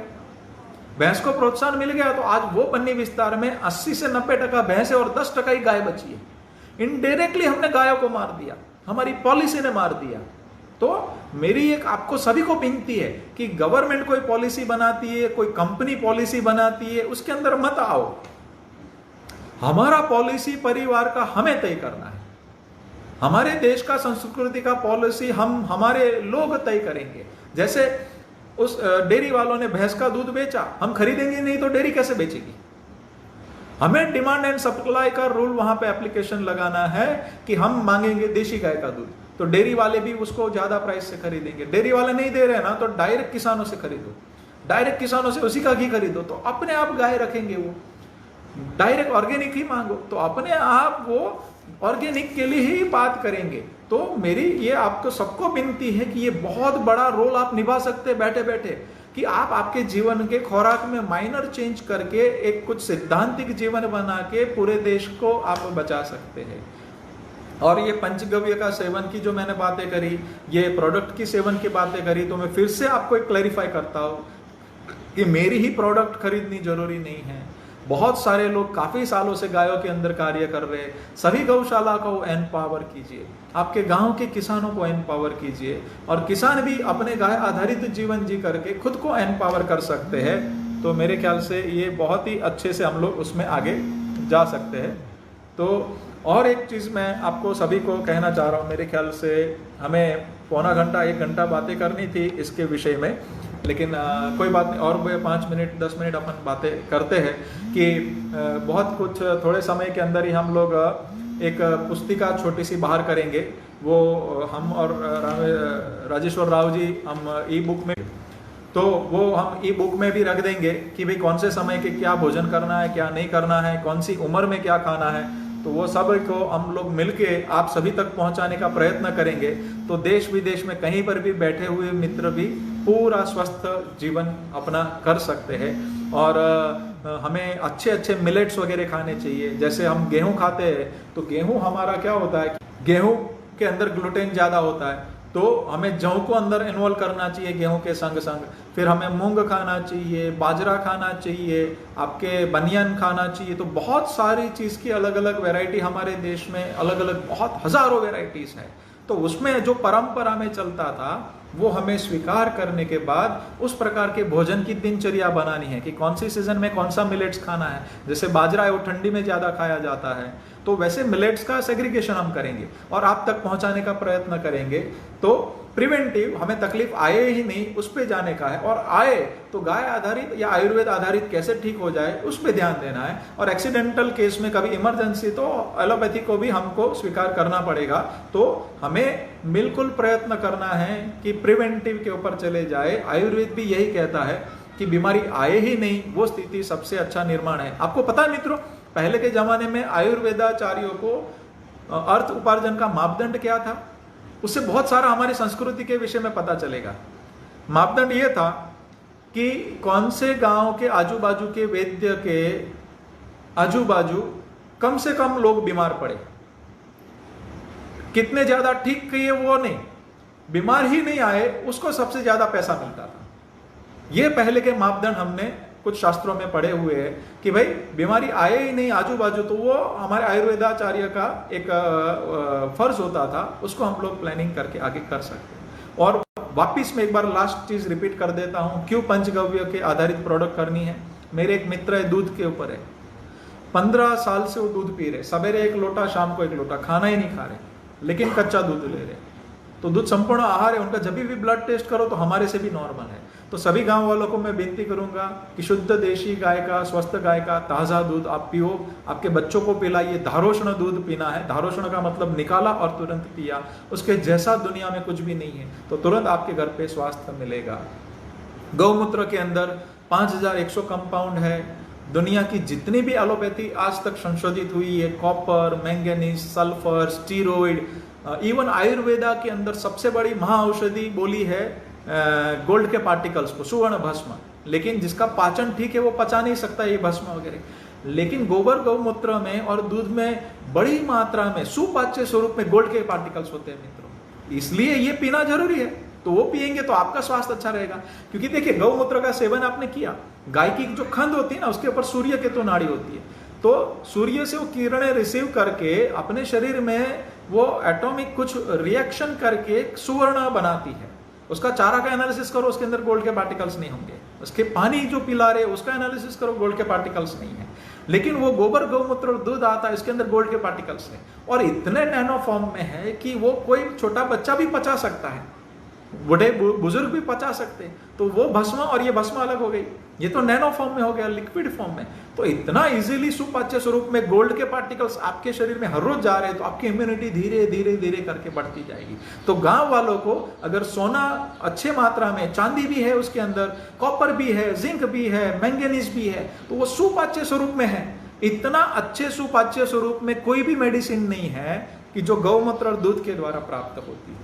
भैंस को प्रोत्साहन मिल गया तो आज वो बन्नी विस्तार में 80 से 90% भैंस है और 10% ही गाय बची है। इनडायरेक्टली हमने गायों को मार दिया, हमारी पॉलिसी ने मार दिया। तो मेरी एक आपको सभी को विनती है कि गवर्नमेंट कोई पॉलिसी बनाती है, कोई कंपनी पॉलिसी बनाती है, उसके अंदर मत आओ। हमारा पॉलिसी परिवार का हमें तय करना है। हमारे देश का संस्कृति का पॉलिसी हम हमारे लोग तय करेंगे। जैसे उस डेयरी वालों ने भैंस का दूध बेचा, हम खरीदेंगे नहीं तो डेयरी कैसे बेचेगी। हमें डिमांड एंड सप्लाई का रूल वहां पे एप्लीकेशन लगाना है कि हम मांगेंगे देशी गाय का दूध, तो डेयरी वाले भी उसको ज्यादा प्राइस से खरीदेंगे। डेयरी वाले नहीं दे रहे ना तो डायरेक्ट किसानों से खरीदो, डायरेक्ट किसानों से उसी का घी खरीदो, तो अपने आप गाय रखेंगे। वो डायरेक्ट ऑर्गेनिक ही मांगो तो अपने आप वो ऑर्गेनिक के लिए ही बात करेंगे। तो मेरी ये आपको सबको विनती है कि ये बहुत बड़ा रोल आप निभा सकते हैं बैठे बैठे, कि आप आपके जीवन के खुराक में माइनर चेंज करके एक कुछ सिद्धांतिक जीवन बना के पूरे देश को आप बचा सकते हैं। और ये पंचगव्य का सेवन की जो मैंने बातें करी, ये प्रोडक्ट की सेवन की बातें करी, तो मैं फिर से आपको एक क्लैरिफाई करता हूँ कि मेरी ही प्रोडक्ट खरीदनी जरूरी नहीं है। बहुत सारे लोग काफी सालों से गायों के अंदर कार्य कर रहे हैं। सभी गौशाला को एम्पावर कीजिए, आपके गांव के किसानों को एम्पावर कीजिए, और किसान भी अपने गाय आधारित जीवन जी करके खुद को एम्पावर कर सकते हैं। तो मेरे ख्याल से ये बहुत ही अच्छे से हम लोग उसमें आगे जा सकते हैं। तो और एक चीज़ मैं आपको सभी को कहना चाह रहा हूँ, मेरे ख्याल से हमें पौना घंटा 1 घंटा बातें करनी थी इसके विषय में, लेकिन कोई बात नहीं, और 5 मिनट 10 मिनट अपन बातें करते हैं कि बहुत कुछ थोड़े समय के अंदर ही हम लोग एक पुस्तिका छोटी सी बाहर करेंगे। वो हम और राजेश्वर राव जी हम ई बुक में, तो वो हम ई बुक में भी रख देंगे कि भाई कौन से समय के क्या भोजन करना है, क्या नहीं करना है, कौन सी उम्र में क्या खाना है। तो वो सब को हम लोग मिलके आप सभी तक पहुंचाने का प्रयत्न करेंगे। तो देश विदेश में कहीं पर भी बैठे हुए मित्र भी पूरा स्वस्थ जीवन अपना कर सकते हैं। और हमें अच्छे अच्छे मिलेट्स वगैरह खाने चाहिए। जैसे हम गेहूं खाते हैं तो गेहूं हमारा क्या होता है, गेहूं के अंदर ग्लूटेन ज़्यादा होता है, तो हमें जौ को अंदर इन्वॉल्व करना चाहिए गेहूं के संग संग। फिर हमें मूंग खाना चाहिए, बाजरा खाना चाहिए, आपके बनियान खाना चाहिए। तो बहुत सारी चीज़ की अलग अलग वैरायटी हमारे देश में, अलग अलग बहुत हजारों वैरायटीज है। तो उसमें जो परंपरा में चलता था वो हमें स्वीकार करने के बाद उस प्रकार के भोजन की दिनचर्या बनानी है कि कौन सी सीजन में कौन सा मिलेट्स खाना है। जैसे बाजरा है वो ठंडी में ज़्यादा खाया जाता है, तो वैसे मिलेट्स का सेग्रीगेशन हम करेंगे और आप तक पहुंचाने का प्रयत्न करेंगे। तो प्रिवेंटिव, हमें तकलीफ आए ही नहीं उस पे जाने का है, और आए तो गाय आधारित या आयुर्वेद आधारित कैसे ठीक हो जाए उस पे ध्यान देना है। और एक्सीडेंटल केस में कभी इमरजेंसी तो एलोपैथी को भी हमको स्वीकार करना पड़ेगा। तो हमें बिल्कुल प्रयत्न करना है कि प्रिवेंटिव के ऊपर चले जाए। आयुर्वेद भी यही कहता है कि बीमारी आए ही नहीं वो स्थिति सबसे अच्छा निर्माण है। आपको पता है मित्रों, पहले के जमाने में आयुर्वेदाचार्यों को अर्थ उपार्जन का मापदंड क्या था, उससे बहुत सारा हमारी संस्कृति के विषय में पता चलेगा। मापदंड यह था कि कौन से गांव के आजू बाजू के वैद्य के आजू बाजू कम से कम लोग बीमार पड़े, कितने ज्यादा ठीक किए वो नहीं, बीमार ही नहीं आए उसको सबसे ज्यादा पैसा मिलता था। ये पहले के मापदंड हमने कुछ शास्त्रों में पढ़े हुए हैं कि भाई बीमारी आए ही नहीं आजू बाजू, तो वो हमारे आयुर्वेदाचार्य का एक फर्ज होता था, उसको हम लोग प्लानिंग करके आगे कर सकते हैं। और वापिस में एक बार लास्ट चीज रिपीट कर देता हूं, क्यों पंचगव्य के आधारित प्रोडक्ट करनी है। मेरे एक मित्र है, दूध के ऊपर है, 15 साल से वो दूध पी रहे, सवेरे 1 लोटा शाम को 1 लोटा, खाना ही नहीं खा रहे, लेकिन कच्चा दूध ले रहे। तो दूध संपूर्ण आहार है उनका, जब भी ब्लड टेस्ट करो तो हमारे से भी नॉर्मल है। तो सभी गांव वालों को मैं विनती करूंगा कि शुद्ध देशी गाय का, स्वस्थ गाय का ताज़ा दूध आप पियो, आपके बच्चों को पिलाइए। धारोष्ण दूध पीना है, धारोष्ण का मतलब निकाला और तुरंत पिया, उसके जैसा दुनिया में कुछ भी नहीं है। तो तुरंत आपके घर पे स्वास्थ्य मिलेगा। गौमूत्र के अंदर 5100 कंपाउंड है। दुनिया की जितनी भी एलोपैथी आज तक संशोधित हुई है, copper, manganese, sulphur, steroid, even Ayurveda के अंदर सबसे बड़ी महाऔषधि बोली है गोल्ड के पार्टिकल्स को, सुवर्ण भस्म। लेकिन जिसका पाचन ठीक है वो पचा नहीं सकता ये भस्म वगैरह। लेकिन गोबर गौमूत्र में और दूध में बड़ी मात्रा में सुपाच्य स्वरूप में गोल्ड के पार्टिकल्स होते हैं मित्रों, इसलिए ये पीना जरूरी है। तो वो पिएंगे तो आपका स्वास्थ्य अच्छा रहेगा। क्योंकि देखिए गौमूत्र का सेवन आपने किया, गाय की जो खंड होती है ना उसके ऊपर सूर्य के तो नाड़ी होती है, तो सूर्य से वो किरणें रिसीव करके अपने शरीर में वो एटॉमिक कुछ रिएक्शन करके सुवर्ण बनाती है। उसका चारा का एनालिसिस करो, उसके अंदर गोल्ड के पार्टिकल्स नहीं होंगे। उसके पानी जो पिला रहे उसका एनालिसिस करो, गोल्ड के पार्टिकल्स नहीं है। लेकिन वो गोबर गौमूत्र और दूध आता है, इसके अंदर गोल्ड के पार्टिकल्स है, और इतने नैनो फॉर्म में है कि वो कोई छोटा बच्चा भी पचा सकता है, बूढ़े बुजुर्ग भी पचा सकते हैं। तो वो भस्म और ये भस्म अलग हो गई, ये तो नैनो फॉर्म में हो गया, लिक्विड फॉर्म में। तो इतना इजीली सुपाच्य स्वरूप में गोल्ड के पार्टिकल्स आपके शरीर में हर रोज जा रहे हैं, तो आपकी इम्यूनिटी धीरे धीरे धीरे करके बढ़ती जाएगी। तो गांव वालों को अगर सोना अच्छे मात्रा में, चांदी भी है उसके अंदर, कॉपर भी है, जिंक भी है, मैंगनीज भी है, तो वो सुपाच्य स्वरूप में है। इतना अच्छे सुपाच्य स्वरूप में कोई भी मेडिसिन नहीं है कि जो गौमूत्र और दूध के द्वारा प्राप्त होती है।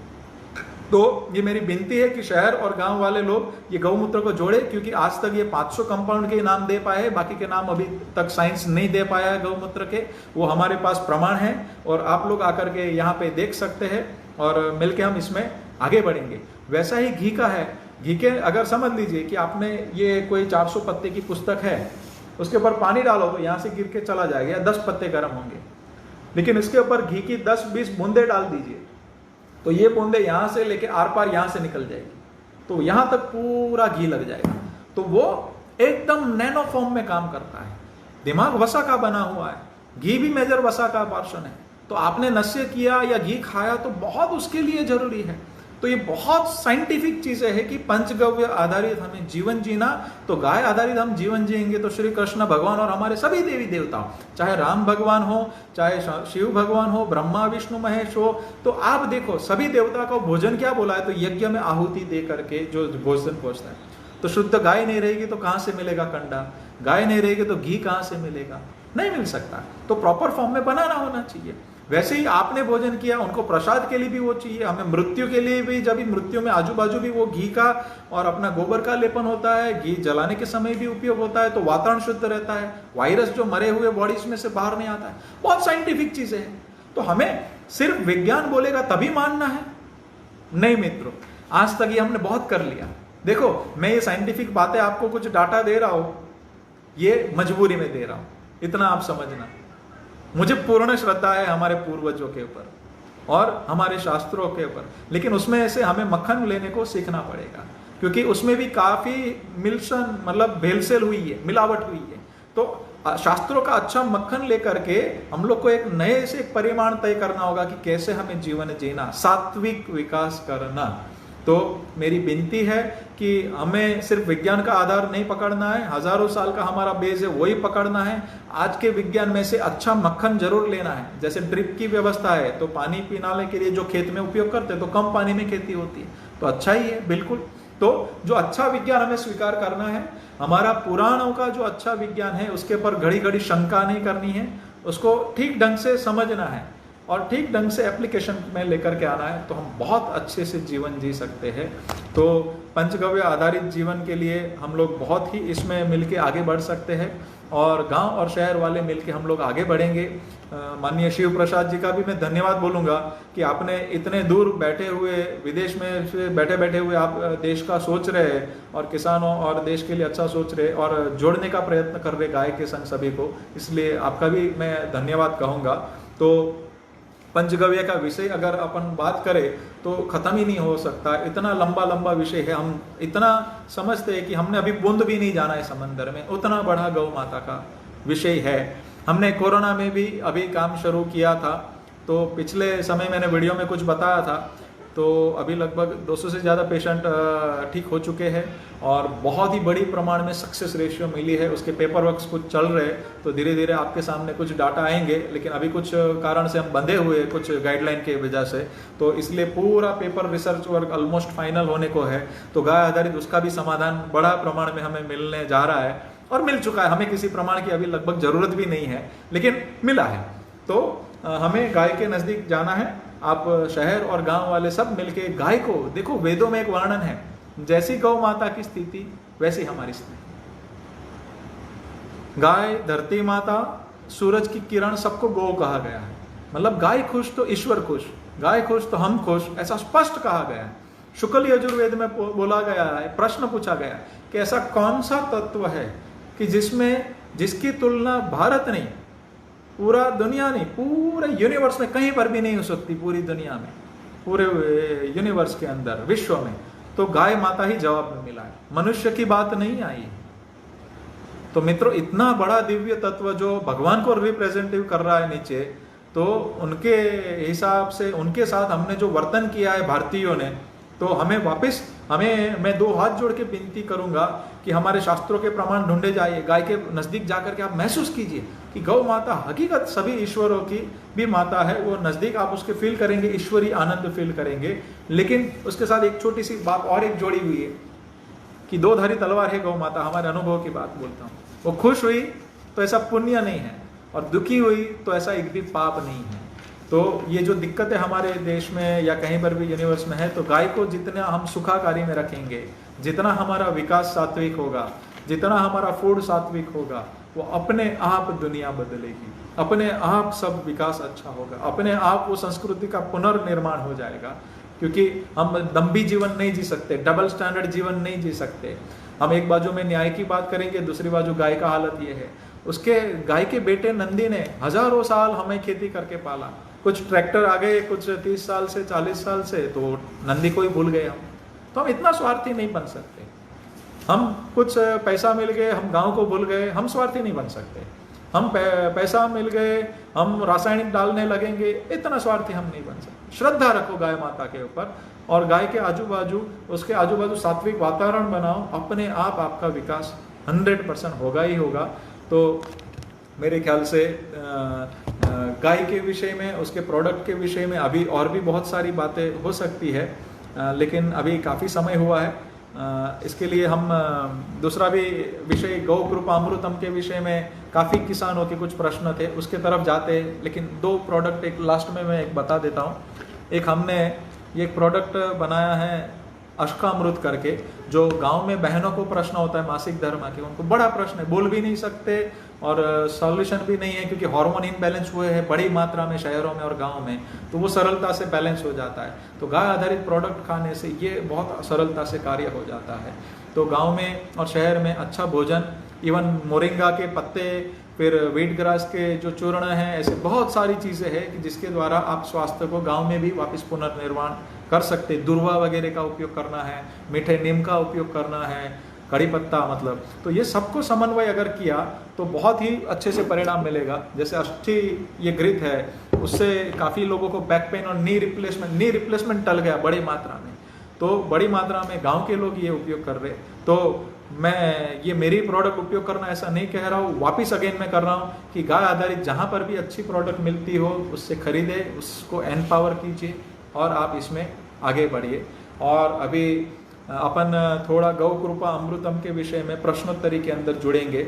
तो ये मेरी विनती है कि शहर और गांव वाले लोग ये गौमूत्र को जोड़े, क्योंकि आज तक ये 500 कंपाउंड के नाम दे पाए हैं, बाकी के नाम अभी तक साइंस नहीं दे पाया है गौमूत्र के। वो हमारे पास प्रमाण है और आप लोग आकर के यहाँ पे देख सकते हैं और मिलके हम इसमें आगे बढ़ेंगे। वैसा ही घी का है। घी के अगर समझ लीजिए कि आपने ये कोई 400 पत्ते की पुस्तक है, उसके ऊपर पानी डालो तो यहाँ से गिर के चला जाएगा, 10 पत्ते गर्म होंगे। लेकिन इसके ऊपर घी की 10-20 बूंदे डाल दीजिए तो ये बूंदे यहां से लेके आर पार यहां से निकल जाएगी, तो यहां तक पूरा घी लग जाएगा। तो वो एकदम नैनो फॉर्म में काम करता है। दिमाग वसा का बना हुआ है, घी भी मेजर वसा का पोर्शन है। तो आपने नशे किया या घी खाया तो बहुत उसके लिए जरूरी है। तो ये बहुत साइंटिफिक चीजें हैं कि पंचगव्य आधारित हमें जीवन जीना, तो गाय आधारित हम जीवन जिएंगे तो श्री कृष्ण भगवान और हमारे सभी देवी देवता, चाहे राम भगवान हो, चाहे शिव भगवान हो, ब्रह्मा विष्णु महेश हो, तो आप देखो सभी देवता को भोजन क्या बोला है, तो यज्ञ में आहुति दे करके जो भोजन पहुंचता है। तो शुद्ध गाय नहीं रहेगी तो कहां से मिलेगा कंडा, गाय नहीं रहेगी तो घी कहां से मिलेगा, नहीं मिल सकता। तो प्रॉपर फॉर्म में बनाना होना चाहिए। वैसे ही आपने भोजन किया, उनको प्रसाद के लिए भी वो चाहिए, हमें मृत्यु के लिए भी, जब भी मृत्यु में आजू बाजू भी वो घी का और अपना गोबर का लेपन होता है, घी जलाने के समय भी उपयोग होता है, तो वातावरण शुद्ध रहता है, वायरस जो मरे हुए बॉडीज में से बाहर नहीं आता है। बहुत साइंटिफिक चीजें हैं। तो हमें सिर्फ विज्ञान बोलेगा तभी मानना है? नहीं मित्रों, आज तक ये हमने बहुत कर लिया। देखो मैं ये साइंटिफिक बातें आपको कुछ डाटा दे रहा हूं, ये मजबूरी में दे रहा हूं, इतना आप समझना। मुझे पूर्ण श्रद्धा है हमारे पूर्वजों के ऊपर और हमारे शास्त्रों के ऊपर, लेकिन उसमें ऐसे हमें मक्खन लेने को सीखना पड़ेगा, क्योंकि उसमें भी काफी मिल्सन मतलब भेलसेल हुई है, मिलावट हुई है। तो शास्त्रों का अच्छा मक्खन लेकर के हम लोग को एक नए से एक परिमाण तय करना होगा कि कैसे हमें जीवन जीना, सात्विक विकास करना। तो मेरी विनती है कि हमें सिर्फ विज्ञान का आधार नहीं पकड़ना है, हजारों साल का हमारा बेस है वही पकड़ना है। आज के विज्ञान में से अच्छा मक्खन जरूर लेना है। जैसे ड्रिप की व्यवस्था है, तो पानी पीने के लिए जो खेत में उपयोग करते हैं तो कम पानी में खेती होती है, तो अच्छा ही है बिल्कुल। तो जो अच्छा विज्ञान हमें स्वीकार करना है, हमारा पुराणों का जो अच्छा विज्ञान है उसके ऊपर घड़ी घड़ी शंका नहीं करनी है, उसको ठीक ढंग से समझना है और ठीक ढंग से एप्लीकेशन में लेकर के आना है, तो हम बहुत अच्छे से जीवन जी सकते हैं। तो पंचगव्य आधारित जीवन के लिए हम लोग बहुत ही इसमें मिलके आगे बढ़ सकते हैं और गांव और शहर वाले मिलके हम लोग आगे बढ़ेंगे। माननीय शिव प्रसाद जी का भी मैं धन्यवाद बोलूँगा कि आपने इतने दूर बैठे हुए, विदेश में बैठे बैठे हुए आप देश का सोच रहे हैं और किसानों और देश के लिए अच्छा सोच रहे और जोड़ने का प्रयत्न कर रहे गाय के संग सभी को, इसलिए आपका भी मैं धन्यवाद कहूँगा। तो पंचगव्य का विषय अगर अपन बात करें तो खत्म ही नहीं हो सकता, इतना लंबा लंबा विषय है। हम इतना समझते हैं कि हमने अभी बूंद भी नहीं जाना है समंदर में, उतना बड़ा गौ माता का विषय है। हमने कोरोना में भी अभी काम शुरू किया था, तो पिछले समय मैंने वीडियो में कुछ बताया था, तो अभी लगभग 200 से ज़्यादा पेशेंट ठीक हो चुके हैं और बहुत ही बड़ी प्रमाण में सक्सेस रेशियो मिली है। उसके पेपर वर्क्स कुछ चल रहे हैं, तो धीरे धीरे आपके सामने कुछ डाटा आएंगे, लेकिन अभी कुछ कारण से हम बंधे हुए हैं कुछ गाइडलाइन के वजह से, तो इसलिए पूरा paper research work almost final होने को है। तो गाय आधारित उसका भी समाधान बड़ा प्रमाण में हमें मिलने जा रहा है और मिल चुका है। हमें किसी प्रमाण की अभी लगभग जरूरत भी नहीं है, लेकिन मिला है। तो हमें गाय के नज़दीक जाना है। आप शहर और गांव वाले सब मिलके गाय को देखो, वेदों में एक वर्णन है, जैसी गौ माता की स्थिति वैसी हमारी स्थिति। गाय, धरती माता, सूरज की किरण, सबको गौ कहा गया है। मतलब गाय खुश तो ईश्वर खुश, गाय खुश तो हम खुश, ऐसा स्पष्ट कहा गया है। शुक्ल यजुर्वेद में बोला गया है, प्रश्न पूछा गया कि ऐसा कौन सा तत्व है कि जिसकी तुलना भारत नहीं, पूरा दुनिया नहीं, पूरे यूनिवर्स में कहीं पर भी नहीं हो सकती, पूरी दुनिया में, पूरे यूनिवर्स के अंदर, विश्व में, तो गाय माता ही जवाब में मिला है, मनुष्य की बात नहीं आई। तो मित्रों, इतना बड़ा दिव्य तत्व जो भगवान को रिप्रेजेंटेटिव कर रहा है नीचे, तो उनके हिसाब से उनके साथ हमने जो वर्तन किया है भारतीयों ने, तो मैं 2 हाथ जोड़ के विनती करूंगा कि हमारे शास्त्रों के प्रमाण ढूंढे जाइए, गाय के नजदीक जाकर के आप महसूस कीजिए कि गौ माता हकीकत सभी ईश्वरों की भी माता है। वो नजदीक आप उसके फील करेंगे, ईश्वरी आनंद फील करेंगे। लेकिन उसके साथ एक छोटी सी बात और एक जोड़ी हुई है कि 2 धारी तलवार है गौ माता। हमारे अनुभव की बात बोलता हूँ, वो खुश हुई तो ऐसा पुण्य नहीं है और दुखी हुई तो ऐसा एक भी पाप नहीं है। तो ये जो दिक्कतें हमारे देश में या कहीं पर भी यूनिवर्स में है, तो गाय को जितना हम सुखाकारी में रखेंगे, जितना हमारा विकास सात्विक होगा, जितना हमारा फूड सात्विक होगा, वो अपने आप दुनिया बदलेगी, अपने आप सब विकास अच्छा होगा, अपने आप वो संस्कृति का पुनर्निर्माण हो जाएगा। क्योंकि हम दम्भी जीवन नहीं जी सकते, डबल स्टैंडर्ड जीवन नहीं जी सकते। हम एक बाजू में न्याय की बात करेंगे, दूसरी बाजू गाय का हालत ये है। उसके गाय के बेटे नंदी ने हजारों साल हमें खेती करके पाला। कुछ ट्रैक्टर आ गए, कुछ 30 साल से 40 साल से, तो नंदी को ही भूल गए हम। तो हम इतना स्वार्थी नहीं बन सकते। हम कुछ पैसा मिल गए, हम गांव को भूल गए, हम स्वार्थी नहीं बन सकते। हम पैसा मिल गए, हम रासायनिक डालने लगेंगे, इतना स्वार्थी हम नहीं बन सकते। श्रद्धा रखो गाय माता के ऊपर, और गाय के आजू बाजू, उसके आजू बाजू सात्विक वातावरण बनाओ, अपने आप आपका विकास 100% होगा ही होगा। तो मेरे ख्याल से गाय के विषय में, उसके प्रोडक्ट के विषय में अभी और भी बहुत सारी बातें हो सकती है, लेकिन अभी काफ़ी समय हुआ है। इसके लिए हम दूसरा भी विषय गौ कृपा अमृतम के विषय में काफ़ी किसानों के कुछ प्रश्न थे, उसके तरफ जाते, लेकिन 2 प्रोडक्ट एक लास्ट में मैं एक बता देता हूँ। एक हमने ये प्रोडक्ट बनाया है अश्कामृत करके, जो गांव में बहनों को प्रश्न होता है मासिक धर्म के, उनको बड़ा प्रश्न है, बोल भी नहीं सकते और सॉल्यूशन भी नहीं है, क्योंकि हार्मोन इनबैलेंस हुए हैं बड़ी मात्रा में शहरों में और गांव में, तो वो सरलता से बैलेंस हो जाता है। तो गाय आधारित प्रोडक्ट खाने से ये बहुत सरलता से कार्य हो जाता है। तो गांव में और शहर में अच्छा भोजन, इवन मोरिंगा के पत्ते, फिर वीट ग्रास के जो चूर्ण हैं, ऐसे बहुत सारी चीज़ें हैं कि जिसके द्वारा आप स्वास्थ्य को गांव में भी वापस पुनर्निर्माण कर सकते। दुर्वा वगैरह का उपयोग करना है, मीठे नीम का उपयोग करना है, कड़ी पत्ता, मतलब तो ये सबको समन्वय अगर किया तो बहुत ही अच्छे से परिणाम मिलेगा। जैसे अस्थि ये घृत है, उससे काफ़ी लोगों को बैक पेन और नी रिप्लेसमेंट टल गया बड़ी मात्रा में। तो बड़ी मात्रा में गांव के लोग ये उपयोग कर रहे। तो मैं ये मेरी प्रोडक्ट उपयोग करना ऐसा नहीं कह रहा हूँ, वापिस अगेन मैं कर रहा हूँ कि गाय आधारित जहाँ पर भी अच्छी प्रोडक्ट मिलती हो उससे खरीदे, उसको एम्पावर कीजिए और आप इसमें आगे बढ़िए। और अभी अपन थोड़ा गौ कृपा अमृतम के विषय में प्रश्नोत्तरी के अंदर जुड़ेंगे।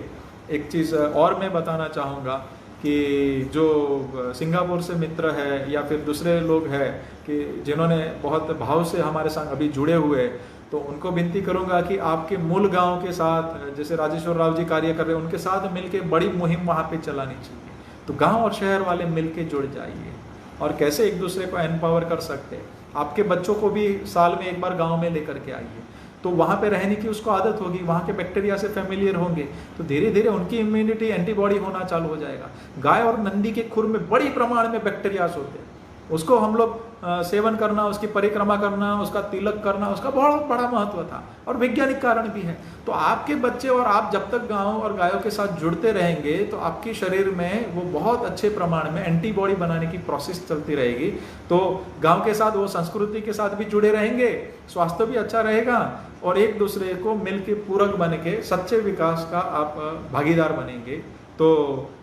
एक चीज़ और मैं बताना चाहूँगा कि जो सिंगापुर से मित्र है या फिर दूसरे लोग हैं कि जिन्होंने बहुत भाव से हमारे साथ अभी जुड़े हुए, तो उनको विनती करूंगा कि आपके मूल गांव के साथ, जैसे राजेश्वर राव जी कार्य कर रहे हैं, उनके साथ मिलके बड़ी मुहिम वहाँ पे चलानी चाहिए। तो गांव और शहर वाले मिलके जुड़ जाइए और कैसे एक दूसरे को एम्पावर कर सकते हैं। आपके बच्चों को भी साल में एक बार गांव में लेकर के आइए, तो वहाँ पे रहने की उसको आदत होगी, वहाँ के बैक्टीरिया से फेमिलियर होंगे, तो धीरे धीरे उनकी इम्यूनिटी, एंटीबॉडी होना चालू हो जाएगा। गाय और नंदी के खुर में बड़ी प्रमाण में बैक्टीरियाज होते हैं, उसको हम लोग सेवन करना, उसकी परिक्रमा करना, उसका तिलक करना, उसका बहुत बड़ा महत्व था और वैज्ञानिक कारण भी है। तो आपके बच्चे और आप जब तक गांव और गायों के साथ जुड़ते रहेंगे तो आपके शरीर में वो बहुत अच्छे प्रमाण में एंटीबॉडी बनाने की प्रोसेस चलती रहेगी। तो गांव के साथ, वो संस्कृति के साथ भी जुड़े रहेंगे, स्वास्थ्य भी अच्छा रहेगा और एक दूसरे को मिलके पूरक बन के सच्चे विकास का आप भागीदार बनेंगे। तो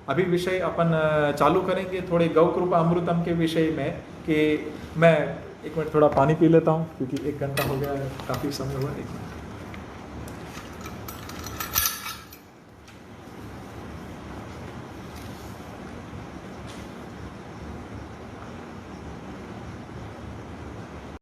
अभी विषय अपन चालू करेंगे थोड़े गौ कृपा अमृतम के विषय में। कि मैं 1 मिनट थोड़ा पानी पी लेता हूँ क्योंकि 1 घंटा हो गया है, काफ़ी समय हुआ। 1 मिनट।